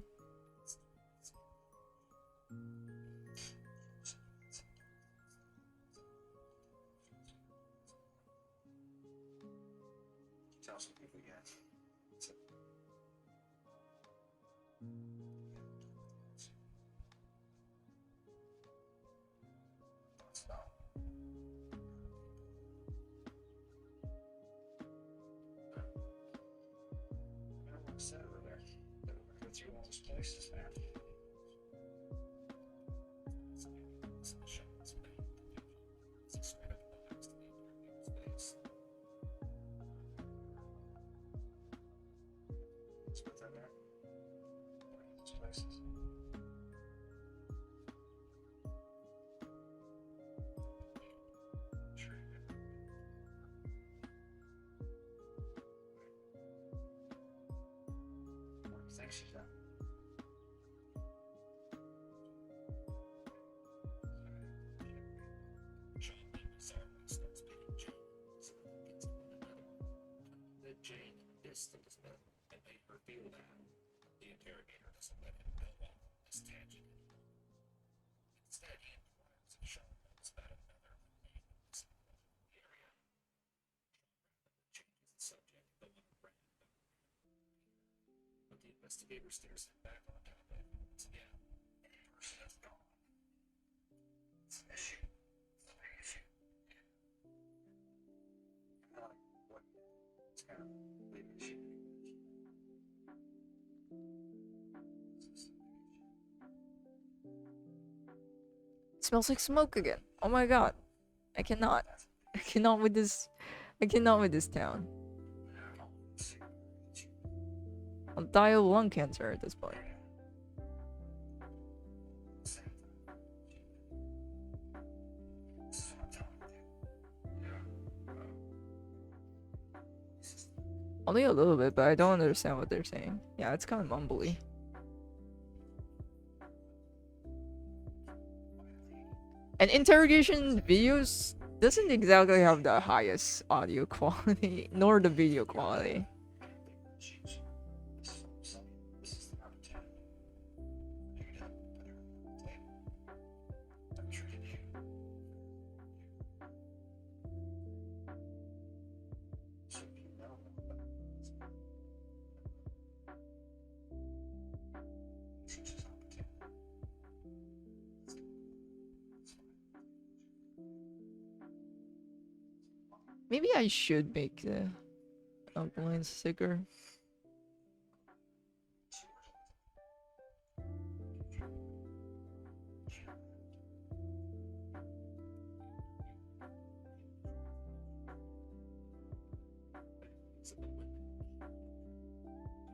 Tell some people yes. Stop. I said earlier that we're going through all these places, man. Let's put that there. These places. Sure you did. What do you think she's done? That Jane distanced them and made her feel that the interrogator doesn't let him go off this tangent. Instead, he inquires of Sean knows about another name in the area. Changes the subject, the one random. But the investigator stares him back on top of it. Yeah, the person has gone. It's an issue. It's a big issue. Not what it's kind of a big issue. It smells like smoke again. Oh my god. I cannot. I cannot with this. I cannot with this town. I'll die of lung cancer at this point. Only a little bit, but I don't understand what they're saying. Yeah, it's kind of mumbly. And interrogation videos doesn't exactly have the highest audio quality, nor the video quality. Maybe I should make the outline sticker.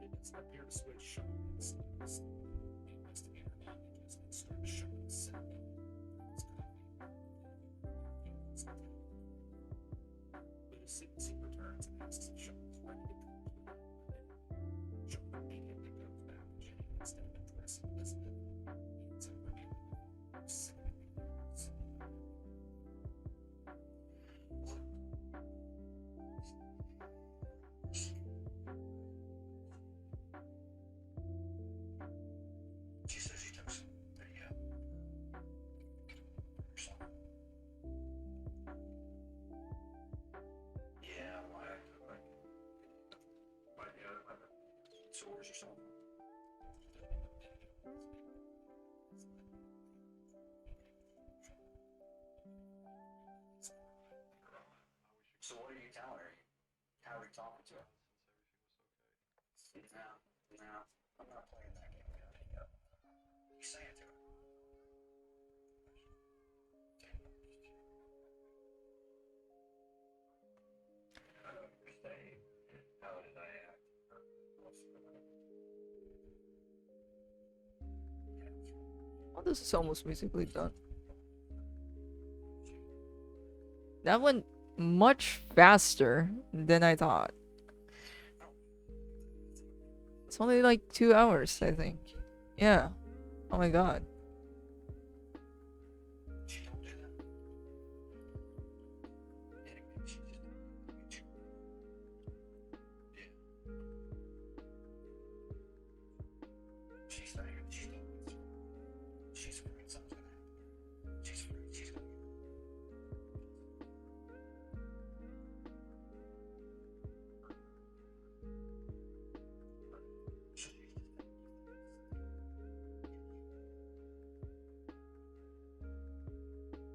It doesn't appear to switch Sean's the investigator manages and starts Sean's set his coffee. But as soon as he returns and asks if Sean's ready to come to Sean immediately goes back to Jane instead of addressing Elizabeth. It's a review of significant notes. She says she took some video. Yeah, why? So where's your cell phone? So what are you telling her? How are you talking to her? No, no, I'm not playing that game. You say it to her. Say, how did I act? Oh, this is almost musically done. That went much faster than I thought. It's only like 2 hours, I think. Yeah. Oh my god. She don't do that. Yeah, she just. Yeah. She's not here. She's afraid something's gonna happen. She's afraid she's gonna get.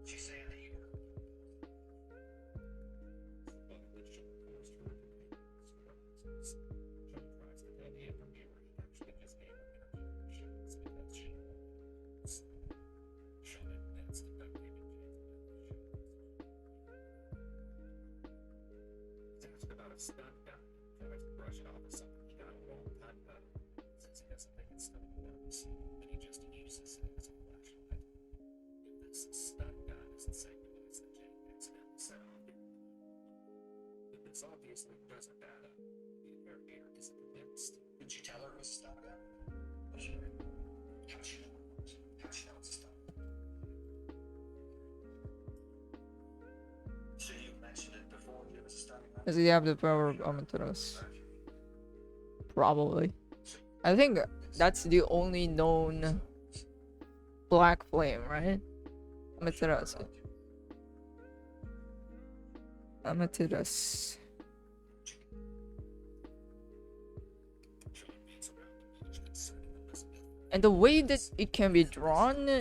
She's saying that you. About a stun gun, tries to brush it off as something he got a long time ago. Since he doesn't think it's stun guns, but he just uses it as a flashlight. If this stun gun is the same device that Jane accidentally set off here, then this obviously doesn't add up. The interrogator isn't convinced. Did you tell her it was a stun gun? How'd she know it was? How'd she know it's a stun gun? So you mentioned it before that it was a stun gun? Does he have the power of Amaterasu? Probably. I think that's the only known black flame, right? Amaterasu. Amaterasu. And the way that it can be drawn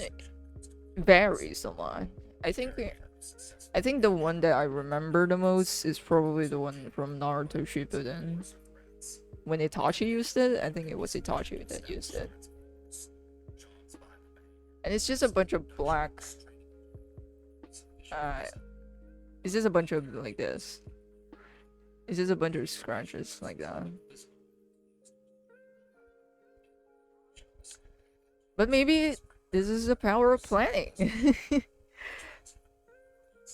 varies a lot. I think the one that I remember the most is probably the one from Naruto Shippuden. When Itachi used it, I think it was Itachi that used it. And it's just a bunch of black. It's just a bunch of like this. It's just a bunch of scratches like that. But maybe this is the power of planning.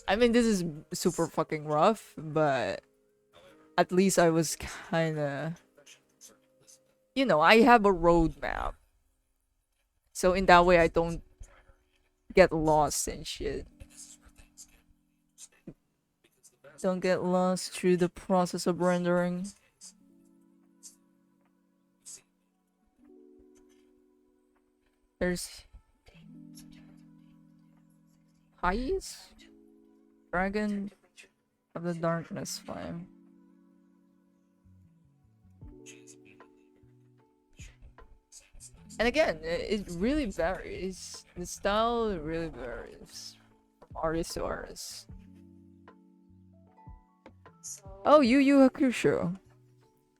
I mean, this is super fucking rough, but at least I was kinda... You know, I have a roadmap. So in that way, I don't get lost in shit. Don't get lost through the process of rendering. There's... Hais? Dragon of the Darkness Flame. And again, it really varies. The style really varies from artist to artist. Oh, Yu Yu Hakusho.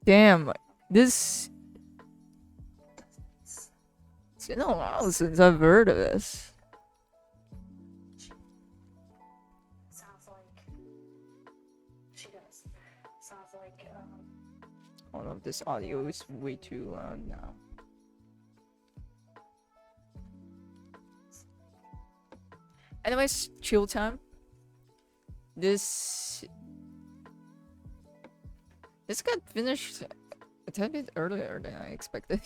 Damn, this... It's been a while since I've heard of this. Sounds like she does. Sounds like All of this audio is way too loud now. Anyways, chill time. This got finished a tad bit earlier than I expected.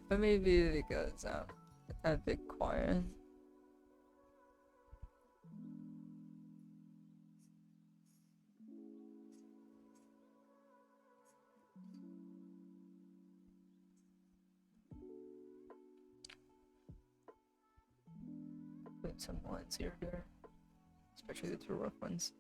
But maybe because I'm a bit quiet. Put some lines here, especially the two rough ones.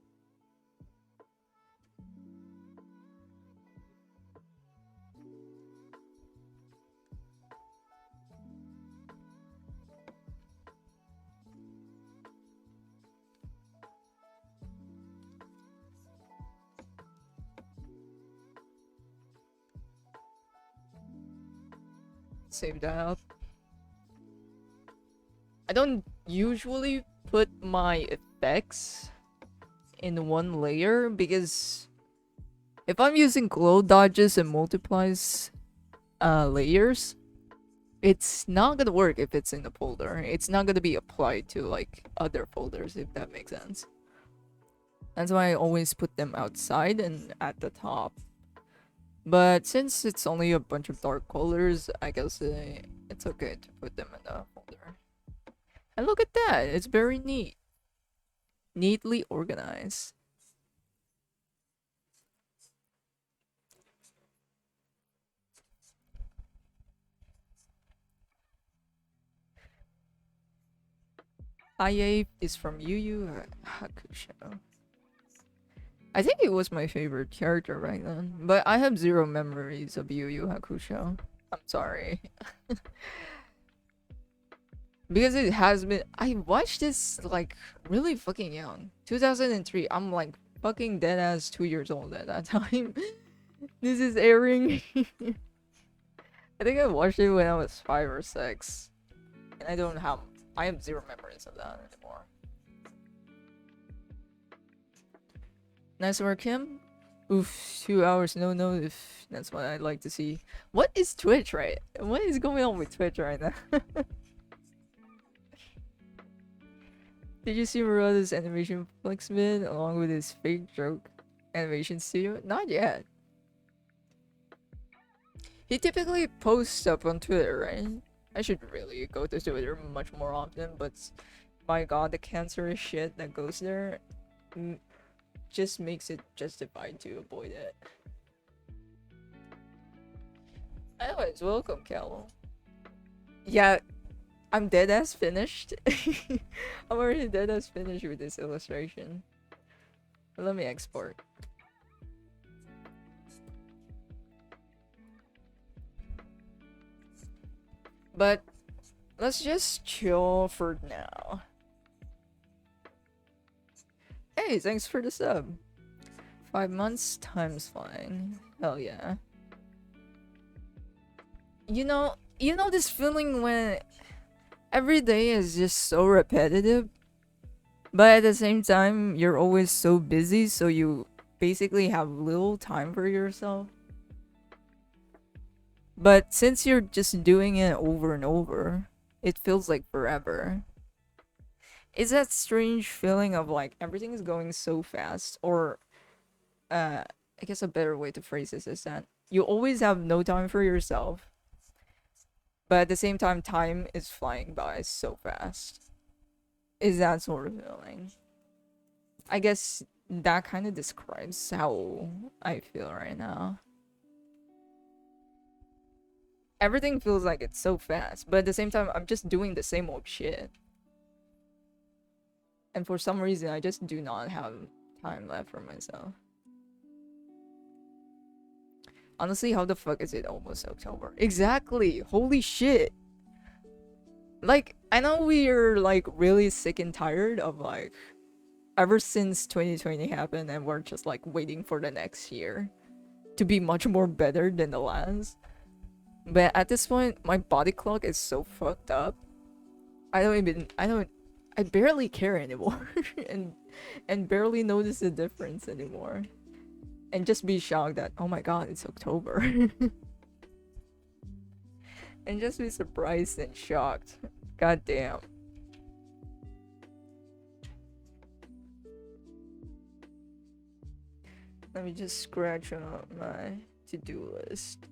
Save that up. I don't usually put my effects in one layer because if I'm using glow dodges and multiplies layers, it's not gonna work if it's in the folder. It's not gonna be applied to like other folders, if that makes sense. That's why I always put them outside and at the top. But since it's only a bunch of dark colors, I guess it's okay to put them in the folder. And look at that, it's very neat. Neatly organized. IA is from Yu Yu Hakusho. I think it was my favorite character right then, but I have zero memories of Yu Yu Hakusho. I'm sorry. Because it has been. I watched this like really fucking young. 2003. I'm like fucking dead ass 2 years old at that time. This is airing. I think I watched it when I was 5 or 6. And I have zero memories of that anymore. Nice work, Kim. Oof, 2 hours, no notif. That's what I'd like to see. What is Twitch, right? What is going on with Twitch right now? Did you see Murata's animation flex vid along with his fake joke animation studio? Not yet. He typically posts up on Twitter, right? I should really go to Twitter much more often, but my god, the cancerous shit that goes there just makes it justified to avoid it. Anyways, welcome, Callum. Yeah, I'm dead ass finished. I'm already dead ass finished with this illustration. Let me export. But let's just chill for now. Hey, thanks for the sub. 5 months, time's flying. Hell yeah. You know this feeling when every day is just so repetitive, but at the same time you're always so busy, so you basically have little time for yourself. But since you're just doing it over and over, it feels like forever. It's that strange feeling of like everything is going so fast, or I guess a better way to phrase this is that you always have no time for yourself, but at the same time time is flying by so fast. Is that sort of feeling. I guess that kind of describes how I feel right now. Everything feels like it's so fast, but at the same time I'm just doing the same old shit. And for some reason I just do not have time left for myself. Honestly, how the fuck is it almost October? Exactly! Holy shit! Like, I know we're like really sick and tired of like ever since 2020 happened and we're just like waiting for the next year to be much more better than the last. But at this point, my body clock is so fucked up. I barely care anymore and barely notice the difference anymore. And just be shocked that, oh my god, it's October. And just be surprised and shocked. God damn. Let me just scratch out my to-do list.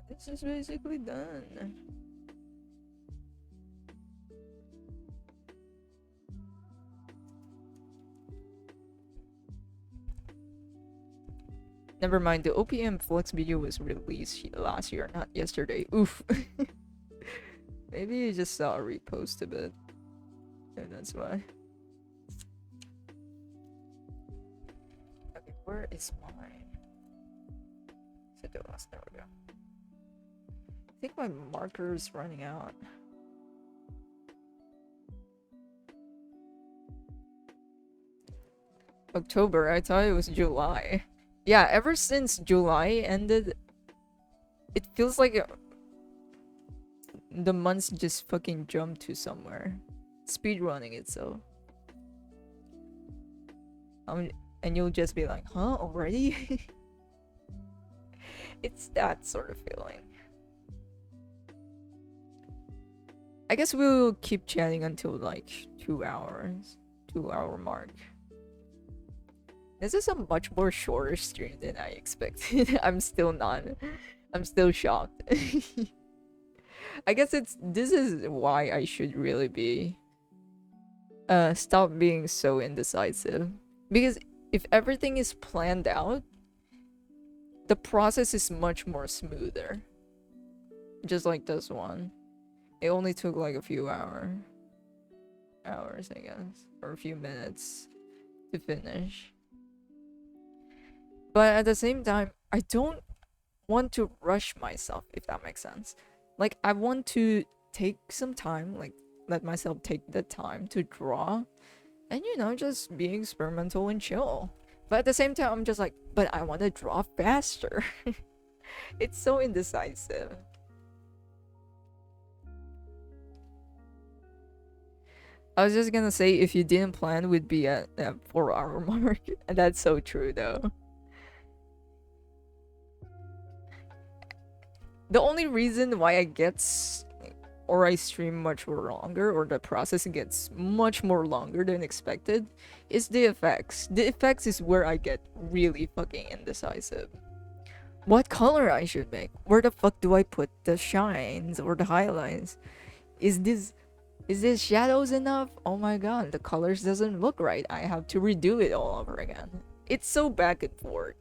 This is basically done. Never mind, the OPM Flex video was released last year, not yesterday. Oof. Maybe you just saw a repost a bit. And that's why. Okay, where is mine? There we go. I think my marker is running out. October, I thought it was July. Yeah, ever since July ended, it feels like the months just fucking jumped to somewhere. Speedrunning it, so. And you'll just be like, huh, already? It's that sort of feeling. I guess we'll keep chatting until like 2 hours. 2 hour mark. This is a much more shorter stream than I expected. I'm still shocked. I guess this is why I should really be stop being so indecisive. Because if everything is planned out, the process is much more smoother. Just like this one. It only took like a few hours, I guess, or a few minutes to finish. But at the same time, I don't want to rush myself, if that makes sense. Like, I want to take some time, like, let myself take the time to draw, and just be experimental and chill. But at the same time, I'm just like, but I want to draw faster. It's so indecisive. I was just gonna say, if you didn't plan, we'd be at that 4 hour mark. And that's so true, though. The only reason why I stream much more longer, or the process gets much more longer than expected, is the effects. The effects is where I get really fucking indecisive. What color I should make? Where the fuck do I put the shines or the highlights? Is this shadows enough? Oh my god, the colors doesn't look right. I have to redo it all over again. It's so back and forth.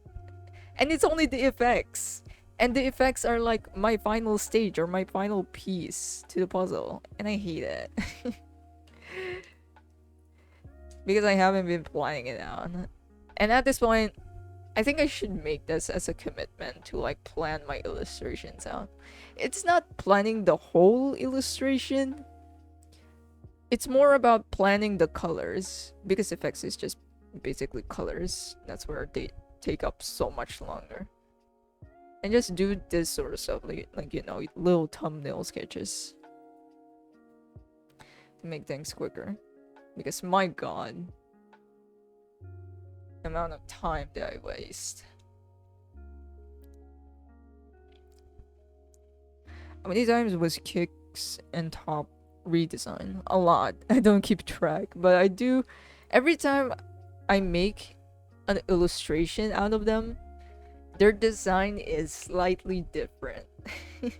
And it's only the effects. And the effects are like my final stage or my final piece to the puzzle. And I hate it. Because I haven't been planning it out. And at this point, I think I should make this as a commitment to like plan my illustrations out. It's not planning the whole illustration. It's more about planning the colors, because effects is just basically colors. That's where they take up so much longer. And just do this sort of stuff, like little thumbnail sketches to make things quicker. Because my god, the amount of time that I waste. How many times was kicks and top redesign? A lot. I don't keep track, but I do. Every time I make an illustration out of them, their design is slightly different. And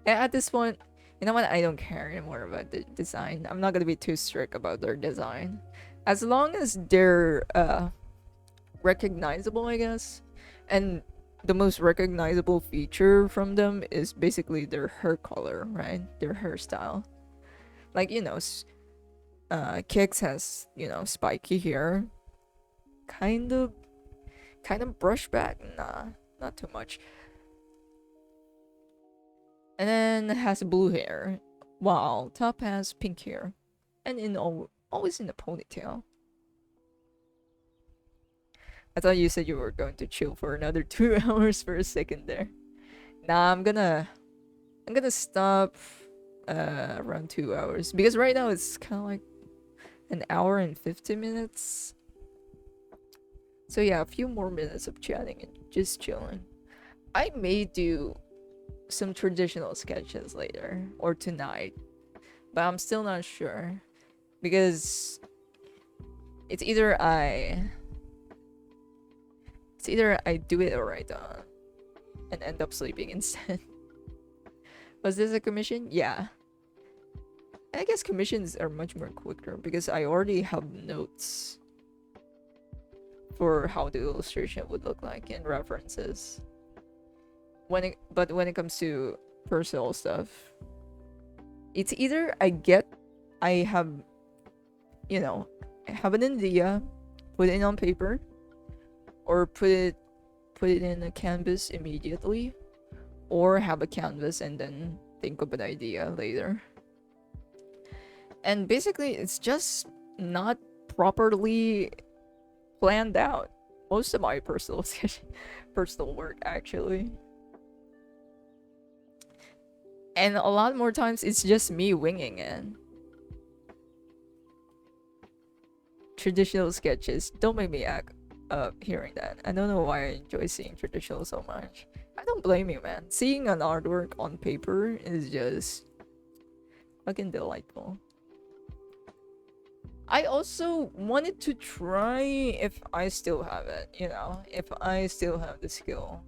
at this point, you know what? I don't care anymore about the design. I'm not gonna be too strict about their design. As long as they're recognizable, I guess. And the most recognizable feature from them is basically their hair color, right? Their hairstyle. Like, Kix has, spiky hair. Kind of brush back. Nah, not too much. And then has blue hair, while Top has pink hair, and always in a ponytail. I thought you said you were going to chill for another 2 hours for a second there. Nah, I'm gonna stop around 2 hours, because right now it's kind of like an hour and 50 minutes. So yeah, a few more minutes of chatting and just chilling. I may do some traditional sketches later or tonight, but I'm still not sure, because it's either I do it or I don't, and end up sleeping instead. Was this a commission? Yeah. I guess commissions are much more quicker because I already have notes for how the illustration would look like and references. But when it comes to personal stuff, it's either I have an idea, put it on paper, or put it in a canvas immediately, or have a canvas and then think of an idea later. And basically, it's just not properly planned out. most of my personal work actually. And a lot more times it's just me winging it. Traditional sketches. Don't make me act up hearing that. I don't know why I enjoy seeing traditional so much. I don't blame you, man. Seeing an artwork on paper is just fucking delightful. I also wanted to try if I still have it, you know, if I still have the skill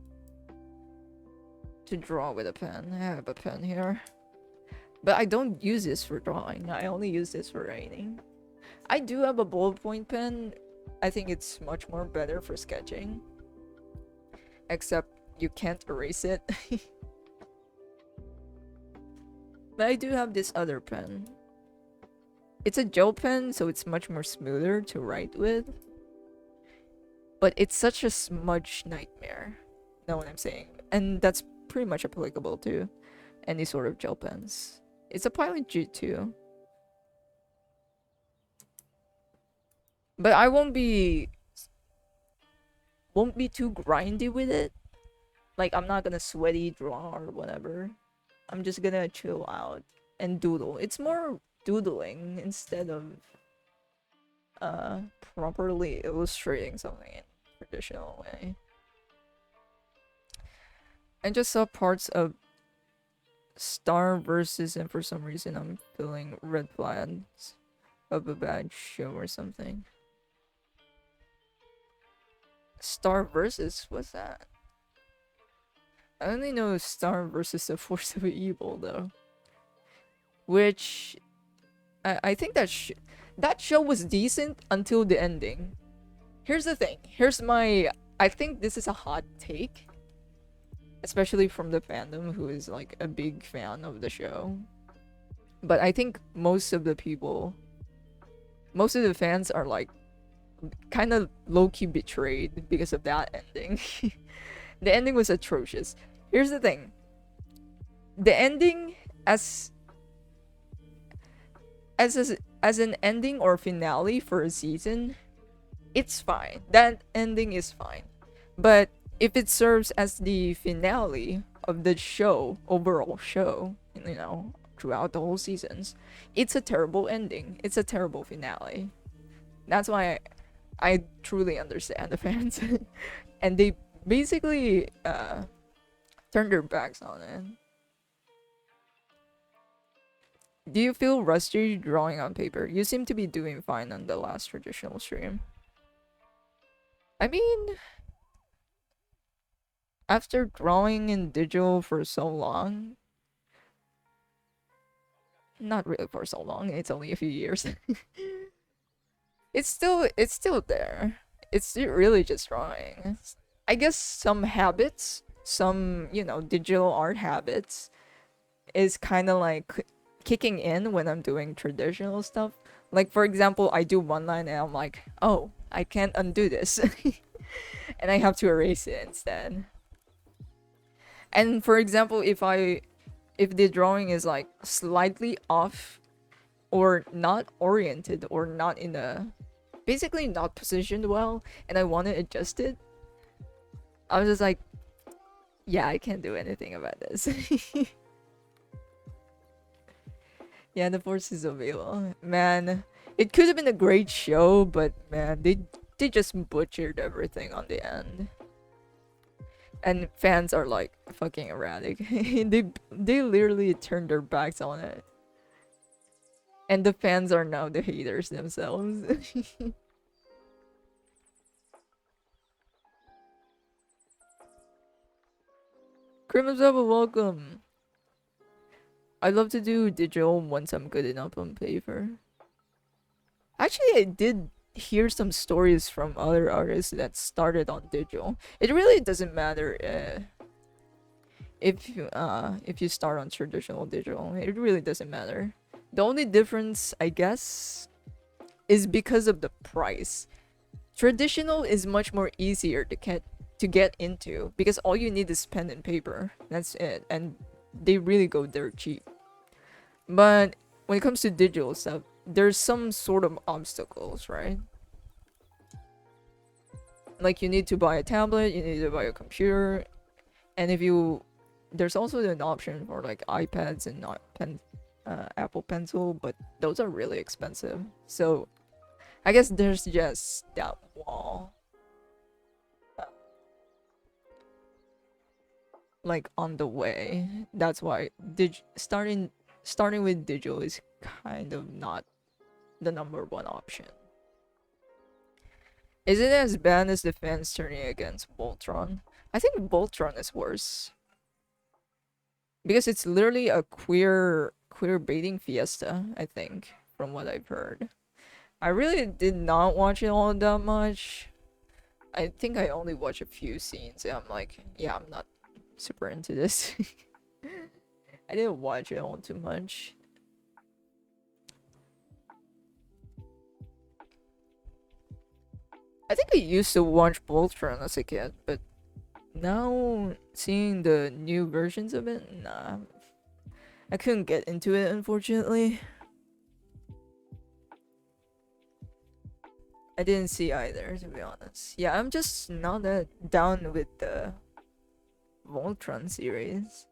to draw with a pen. I have a pen here. But I don't use this for drawing. I only use this for writing. I do have a ballpoint pen. I think it's much more better for sketching. Except you can't erase it. But I do have this other pen. It's a gel pen, so it's much more smoother to write with. But it's such a smudge nightmare. Know what I'm saying? And that's pretty much applicable to any sort of gel pens. It's a Pilot G2. But I won't be too grindy with it. Like, I'm not gonna sweaty draw or whatever. I'm just gonna chill out and doodle. It's more doodling instead of properly illustrating something in a traditional way. I just saw parts of Star Versus, and for some reason I'm feeling red flags of a bad show or something. Star Versus? What's that? I only know Star Versus the Force of Evil though, which I think that show was decent until the ending. Here's the thing. Here's my. I think this is a hot take, especially from the fandom who is like a big fan of the show. But I think most of the fans are like kind of low-key betrayed because of that ending. The ending was atrocious. Here's the thing. The ending as an ending or finale for a season, it's fine. That ending is fine. But if it serves as the finale of the show, overall show, you know, throughout the whole seasons, it's a terrible ending. It's a terrible finale. That's why I truly understand the fans. And they basically turned their backs on it. Do you feel rusty drawing on paper? You seem to be doing fine on the last traditional stream. I mean, after drawing in digital for so long, not really for so long, it's only a few years. it's still there. It's really just drawing. I guess some habits, some, you know, digital art habits is kind of like kicking in when I'm doing traditional stuff. Like, for example, I do one line and I'm like, oh, I can't undo this. And I have to erase it instead. And for example, if the drawing is like slightly off or not oriented or not in a, basically not positioned well, and I want to adjust it, I was just like, yeah, I can't do anything about this. Yeah, the Forces of Evil. Man, it could have been a great show, but man, they just butchered everything on the end. And fans are like fucking erratic. they literally turned their backs on it. And the fans are now the haters themselves. Crimson, welcome. I love to do digital once I'm good enough on paper. Actually, I did hear some stories from other artists that started on digital. It really doesn't matter if you start on traditional digital. It really doesn't matter. The only difference, I guess, is because of the price. Traditional is much more easier to get into because all you need is pen and paper. That's it, and they really go dirt cheap. But when it comes to digital stuff, there's some sort of obstacles, right? like you need to buy a tablet, you need to buy a computer, and if you there's also an option for like iPads and not Apple Pencil, but those are really expensive. So I guess there's just that wall, like on the way. That's why starting with digital is kind of not the number one option. Is it as bad as the fans turning against Voltron? I think Voltron is worse because it's literally a queer baiting fiesta. I think from what I've heard. I really did not watch it all that much. I think I only watched a few scenes and I'm like, yeah, I'm not super into this. I didn't watch it all too much. I think I used to watch Voltron as a kid, but now seeing the new versions of it, nah. I couldn't get into it, unfortunately. I didn't see either, to be honest. Yeah, I'm just not that down with the Voltron series.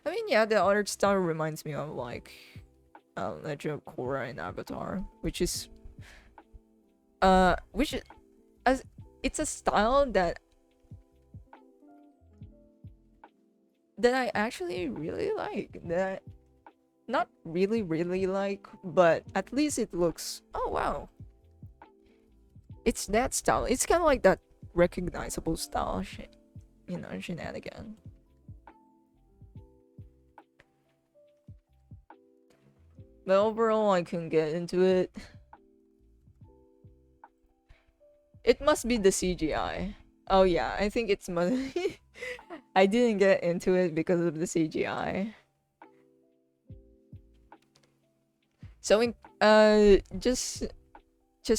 I mean, yeah, the art style reminds me of like Legend of Korra and Avatar, which is as it's a style that I actually really like. That not really like, but at least it looks, oh wow. It's that style. It's kind of like that recognizable style shenanigan. But overall, I couldn't get into it. It must be the CGI. Oh yeah, I think it's I didn't get into it because of the CGI. So just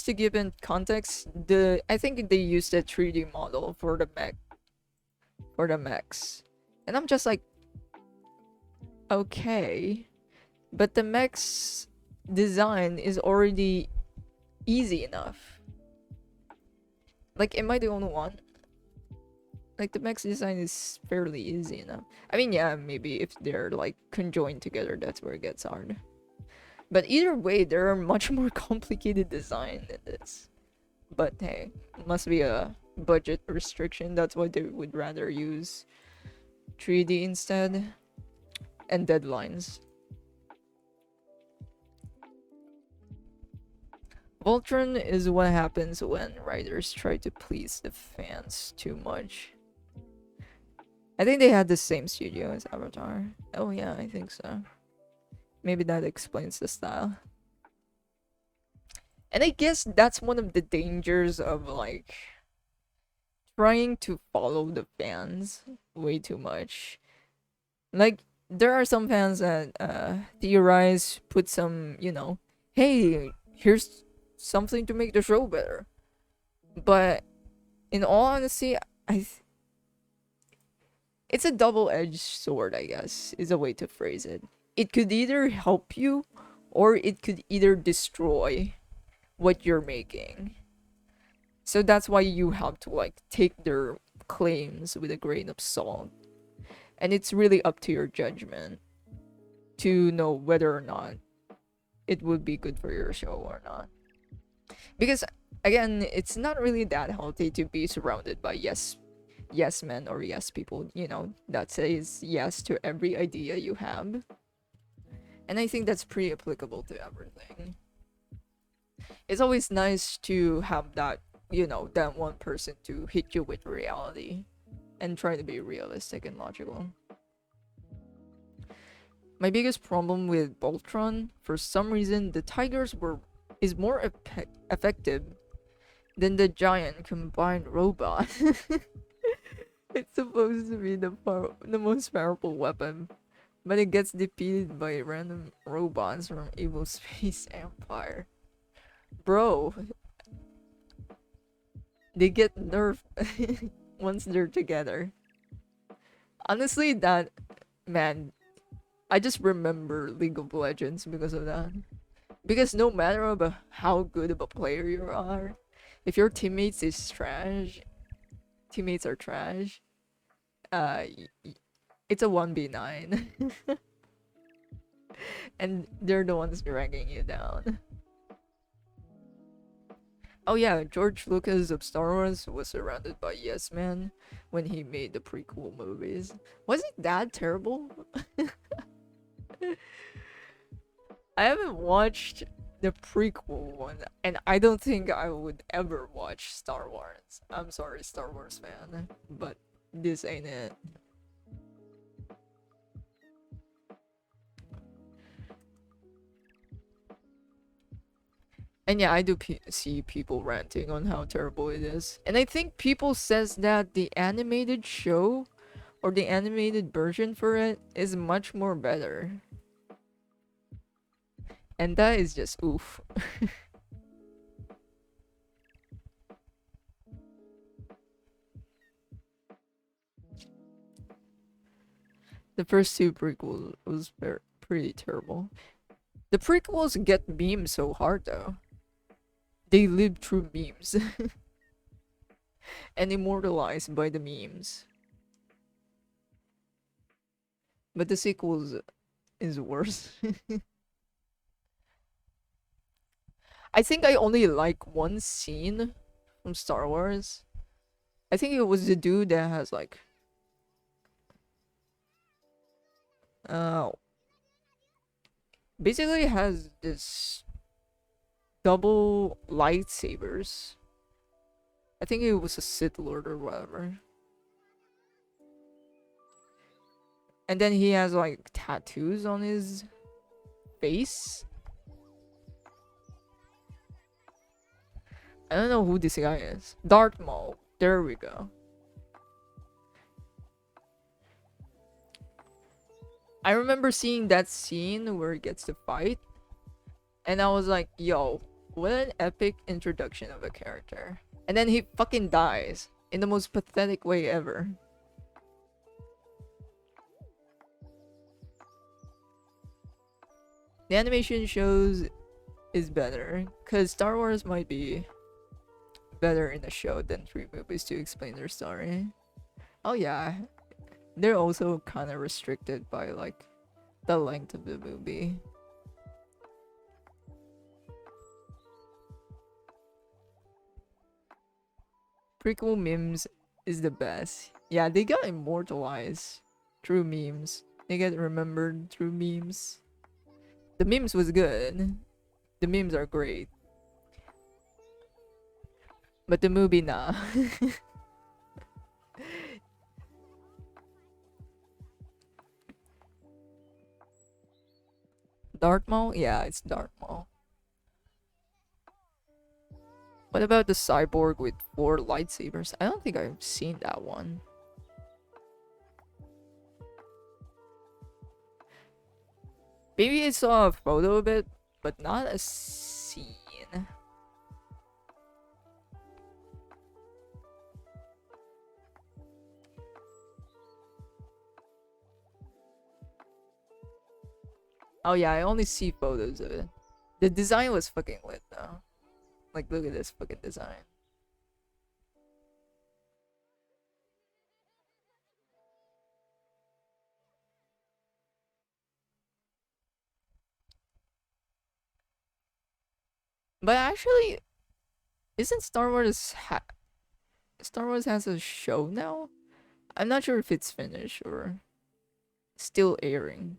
to give in context, I think they used a 3D model for the mechs. And I'm just like, okay. But the mech's design is already easy enough. Like, am I the only one? Like, the mech's design is fairly easy enough. I mean, yeah, maybe if they're like conjoined together, that's where it gets hard. But either way, there are much more complicated design than this. But hey, it must be a budget restriction. That's why they would rather use 3D instead. And deadlines. Voltron is what happens when writers try to please the fans too much. I think they had the same studio as Avatar. Oh yeah, I think so. Maybe that explains the style. And I guess that's one of the dangers of like trying to follow the fans way too much. Like, there are some fans that theorize, put some, hey, here's something to make the show better. But in all honesty, it's a double-edged sword, I guess, is a way to phrase it. It could either help you or it could either destroy what you're making. So that's why you have to like take their claims with a grain of salt. And it's really up to your judgment to know whether or not it would be good for your show or not. Because again, it's not really that healthy to be surrounded by yes men or yes people, that says yes to every idea you have. And I think that's pretty applicable to everything. It's always nice to have that, that one person to hit you with reality and try to be realistic and logical. My biggest problem with Voltron, for some reason, the tigers is more effective than the giant combined robot. It's supposed to be the most powerful weapon, but it gets defeated by random robots from Evil Space Empire. Bro, they get nerfed once they're together. Honestly, man, I just remember League of Legends because of that. Because no matter how good of a player you are, if your teammates is trash, teammates are trash, it's a 1v9. And they're the ones dragging you down. Oh yeah, George Lucas of Star Wars was surrounded by yes men when he made the prequel movies. Was it that terrible? I haven't watched the prequel one, and I don't think I would ever watch Star Wars. I'm sorry, Star Wars fan, but this ain't it. And yeah, I do see people ranting on how terrible it is. And I think people says that the animated show or the animated version for it is much more better. And that is just oof. The first two prequels was pretty terrible. The prequels get memes so hard though. They live through memes. And immortalized by the memes. But the sequels is worse. I think I only like one scene from Star Wars. I think it was the dude that has like basically has this double lightsabers. I think it was a Sith Lord or whatever. And then he has like tattoos on his face. I don't know who this guy is. Darth Maul. There we go. I remember seeing that scene where he gets to fight. And I was like, yo, what an epic introduction of a character. And then he fucking dies in the most pathetic way ever. The animation shows is better, because Star Wars might be better in a show than 3 movies to explain their story. Oh yeah, they're also kind of restricted by like the length of the movie. Prequel memes is the best. Yeah, they got immortalized through memes. They get remembered through memes. The memes was good. The memes are great. But the movie, nah. Darth Maul? Yeah, it's Darth Maul. What about the cyborg with 4 lightsabers? I don't think I've seen that one. Maybe I saw a photo of it, but not a scene. Oh yeah, I only see photos of it. The design was fucking lit though. Like, look at this fucking design. But actually, isn't Star Wars Star Wars has a show now? I'm not sure if it's finished or still airing.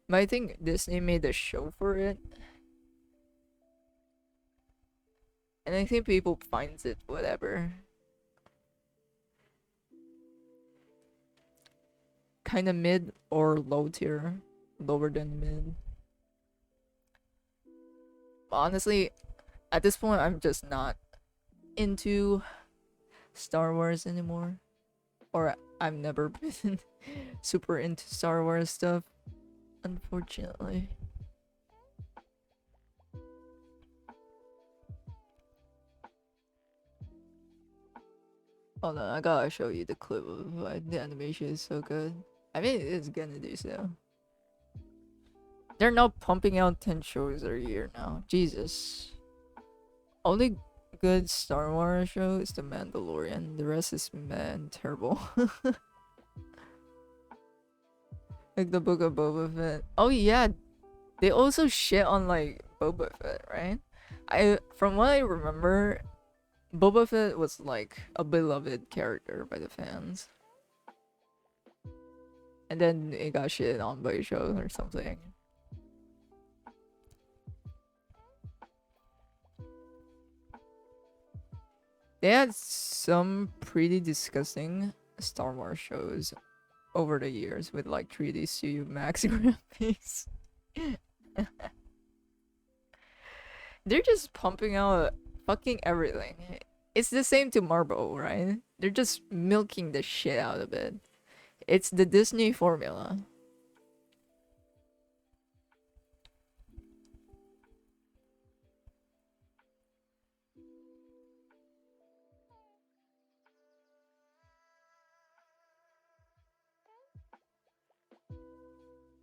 But I think Disney made a show for it. And I think people finds it whatever. Kinda mid or low tier. Lower than mid. Honestly, at this point I'm just not into Star Wars anymore. Or I've never been super into Star Wars stuff, unfortunately. Hold on, I gotta show you the clip of why the animation is so good. I mean, it is gonna do so. They're now pumping out 10 shows a year now. Jesus. Only good Star Wars show is The Mandalorian. The rest is man terrible. Like the Book of Boba Fett. Oh yeah, they also shit on like Boba Fett, right? From what I remember, Boba Fett was like a beloved character by the fans. And then it got shit on by the show or something. They had some pretty disgusting Star Wars shows over the years with like 3D Studio Max graphics. They're just pumping out fucking everything. It's the same to Marvel, right? They're just milking the shit out of it. It's the Disney formula.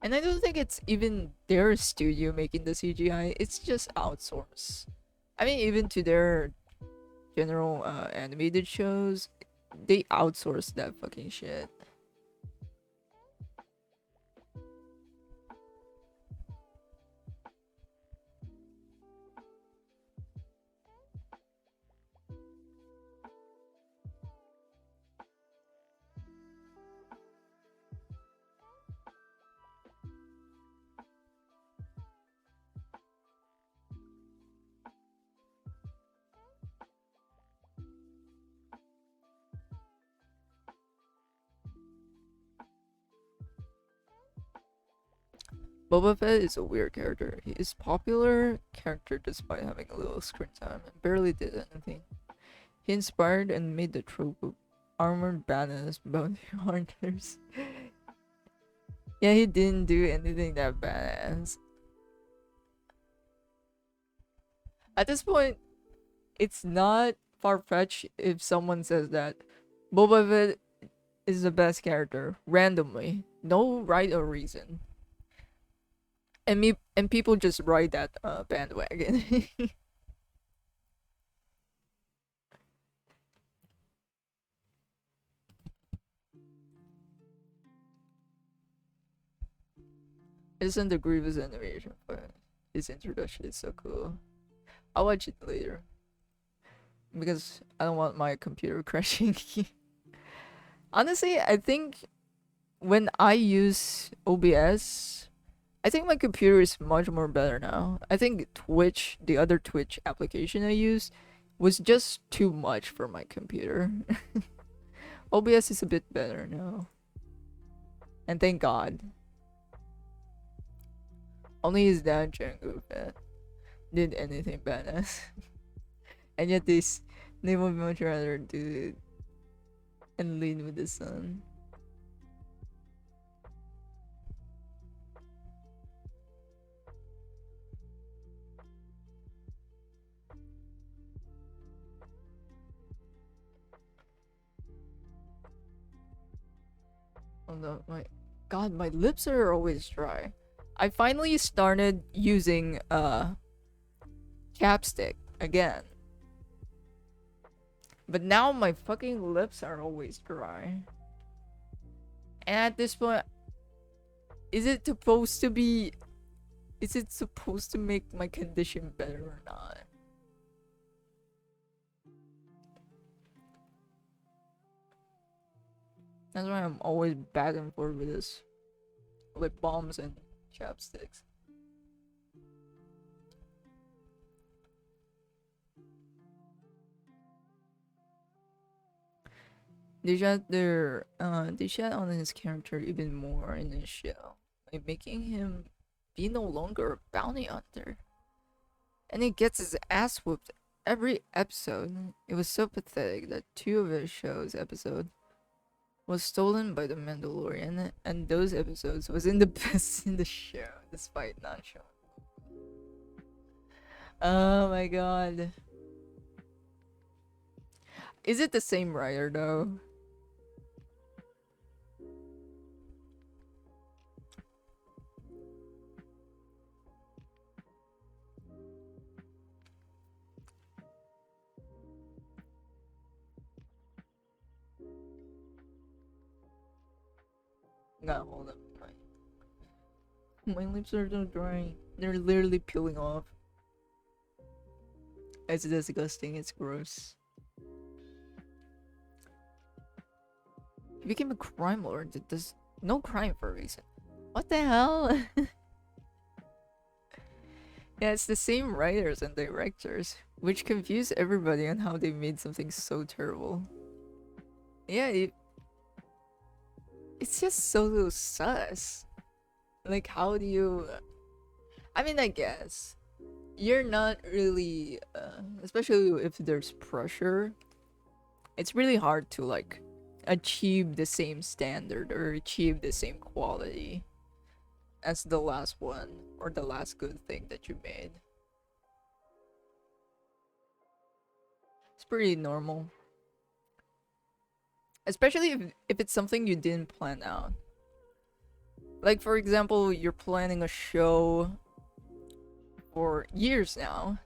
And I don't think it's even their studio making the CGI. It's just outsourced. I mean, even to their general animated shows, they outsource that fucking shit. Boba Fett is a weird character. He is popular character despite having a little screen time and barely did anything. He inspired and made the trope of armored badass bounty hunters. Yeah, he didn't do anything that badass. At this point, it's not far-fetched if someone says that Boba Fett is the best character randomly, no right or reason, and people just ride that bandwagon. Isn't the Grievous animation, but his introduction is so cool. I'll watch it later because I don't want my computer crashing. Honestly, I think when I use OBS, I think my computer is much more better now. I think Twitch, the other Twitch application I use, was just too much for my computer. OBS is a bit better now. And thank God. Only his dad Jango Fett did anything badass. And yet they would much rather do it and lead with the sun. Oh no, my God, my lips are always dry. I finally started using chapstick again. But now my fucking lips are always dry. And at this point, is it supposed to be... Is it supposed to make my condition better or not? That's why I'm always back and forth with this lip balms and chapsticks. They shat on his character even more in this show by making him be no longer a bounty hunter. And he gets his ass whooped every episode. It was so pathetic that 2 of his show's episode was stolen by the Mandalorian, and those episodes was in the best in the show, despite not showing. Oh my God. Is it the same writer though? No, hold up. My lips are so dry. They're literally peeling off. It's disgusting. It's gross. He became a crime lord. There's no crime for a reason. What the hell? Yeah, it's the same writers and directors, which confuse everybody on how they made something so terrible. Yeah, it's just so sus. Like, how do you... I mean, I guess you're not really, especially if there's pressure, it's really hard to like achieve the same standard or achieve the same quality as the last one or the last good thing that you made. It's pretty normal. Especially if it's something you didn't plan out. Like, for example, you're planning a show for years now,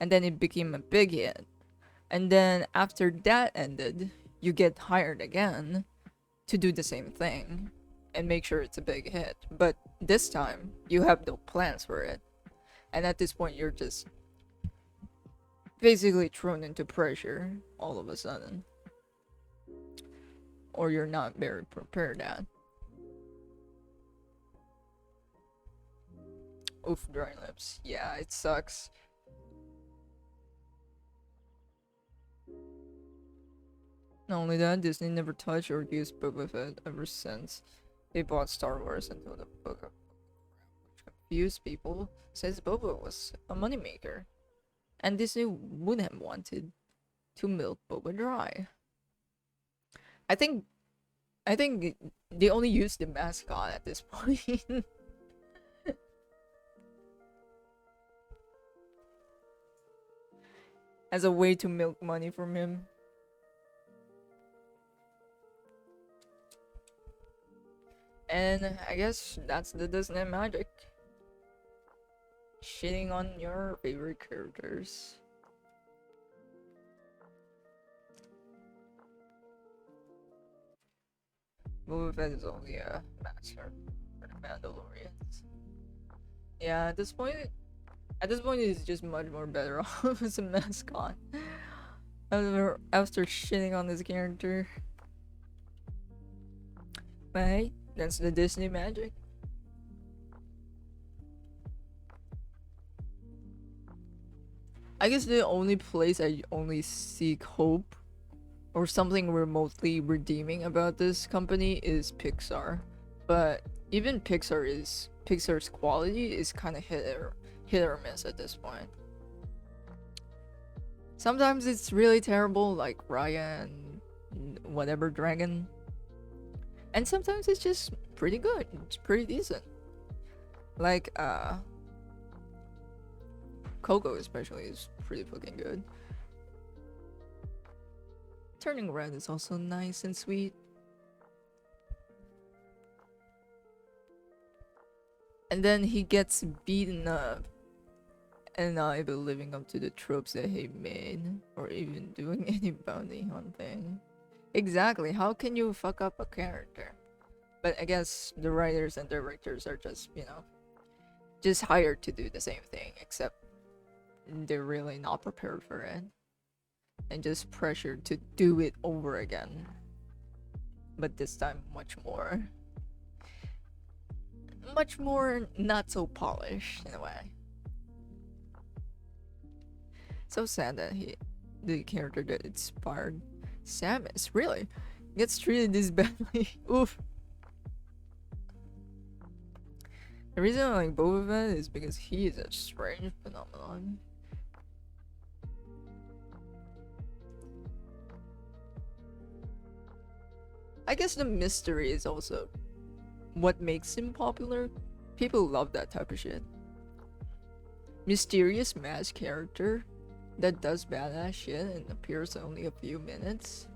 and then it became a big hit. And then after that ended, you get hired again to do the same thing and make sure it's a big hit. But this time, you have no plans for it. And at this point, you're just basically thrown into pressure all of a sudden. Or you're not very prepared at. Oof, dry lips. Yeah, it sucks. Not only that, Disney never touched or used Boba Fett ever since they bought Star Wars until the book of which confused people, says Boba was a moneymaker. And Disney wouldn't have wanted to milk Boba dry. I think they only used the mascot at this point. As a way to milk money from him. And I guess that's the Disney magic. Shitting on your favorite characters. Boba Fett is only a master for the Mandalorians. Yeah, at this point, he's just much more better off as a mascot. After shitting on this character. But hey, that's the Disney magic. I guess the only place I only seek hope or something remotely redeeming about this company is Pixar. But even Pixar's quality is kind of hit or miss at this point. Sometimes it's really terrible, like Raya and whatever dragon. And sometimes it's just pretty good. It's pretty decent. Like Coco especially is pretty fucking good. Turning Red is also nice and sweet. And then he gets beaten up and not even living up to the tropes that he made or even doing any bounty hunting. Exactly, how can you fuck up a character? But I guess the writers and directors are just, you know, just hired to do the same thing, except they're really not prepared for it. And just pressured to do it over again. But this time much more not so polished in a way. So sad that the character that inspired Samus really gets treated this badly. Oof. The reason I like Boba Fett is because he is a strange phenomenon. I guess the mystery is also what makes him popular. People love that type of shit. Mysterious masked character that does badass shit and appears only a few minutes.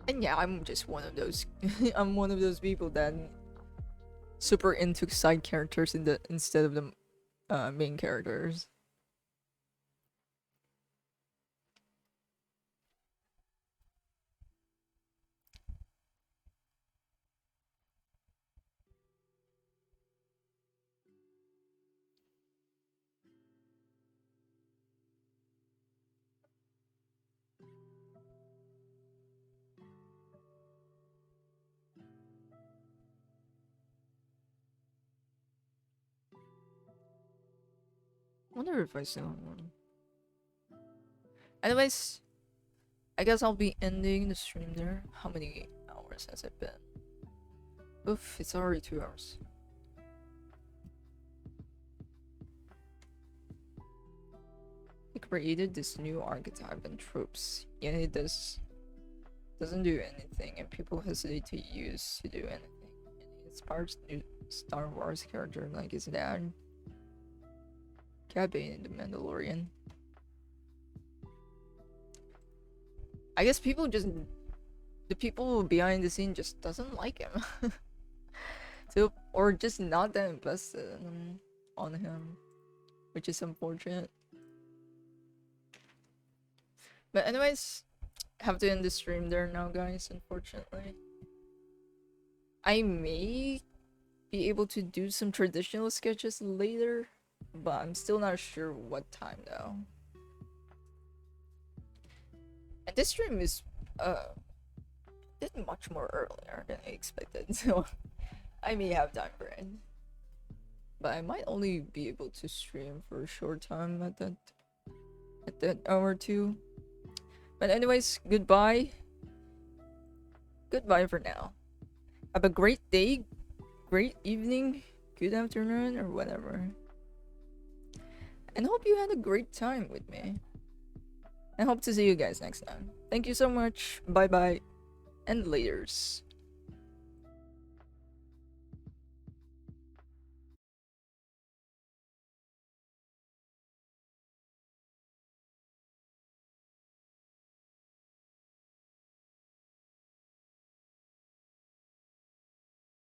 And yeah, I'm just one of those. I'm one of those people that super into side characters instead of the main characters. Wonder if I still have one. Anyways, I guess I'll be ending the stream there. How many hours has it been? Oof, it's already 2 hours. He created this new archetype and tropes, yet it doesn't do anything, and people hesitate to use to do anything. And he inspires new Star Wars character like his dad, Cad Bane in The Mandalorian. I guess people just, the people behind the scene just doesn't like him. So, or just not that invested on him, which is unfortunate. But anyways, have to end the stream there now, guys, unfortunately. I may be able to do some traditional sketches later, but I'm still not sure what time though. And this stream is did much more earlier than I expected, so I may have time for it. But I might only be able to stream for a short time at that hour too. But anyways, goodbye. Goodbye for now. Have a great day, great evening, good afternoon, or whatever. And hope you had a great time with me. I hope to see you guys next time. Thank you so much. Bye bye. And laters.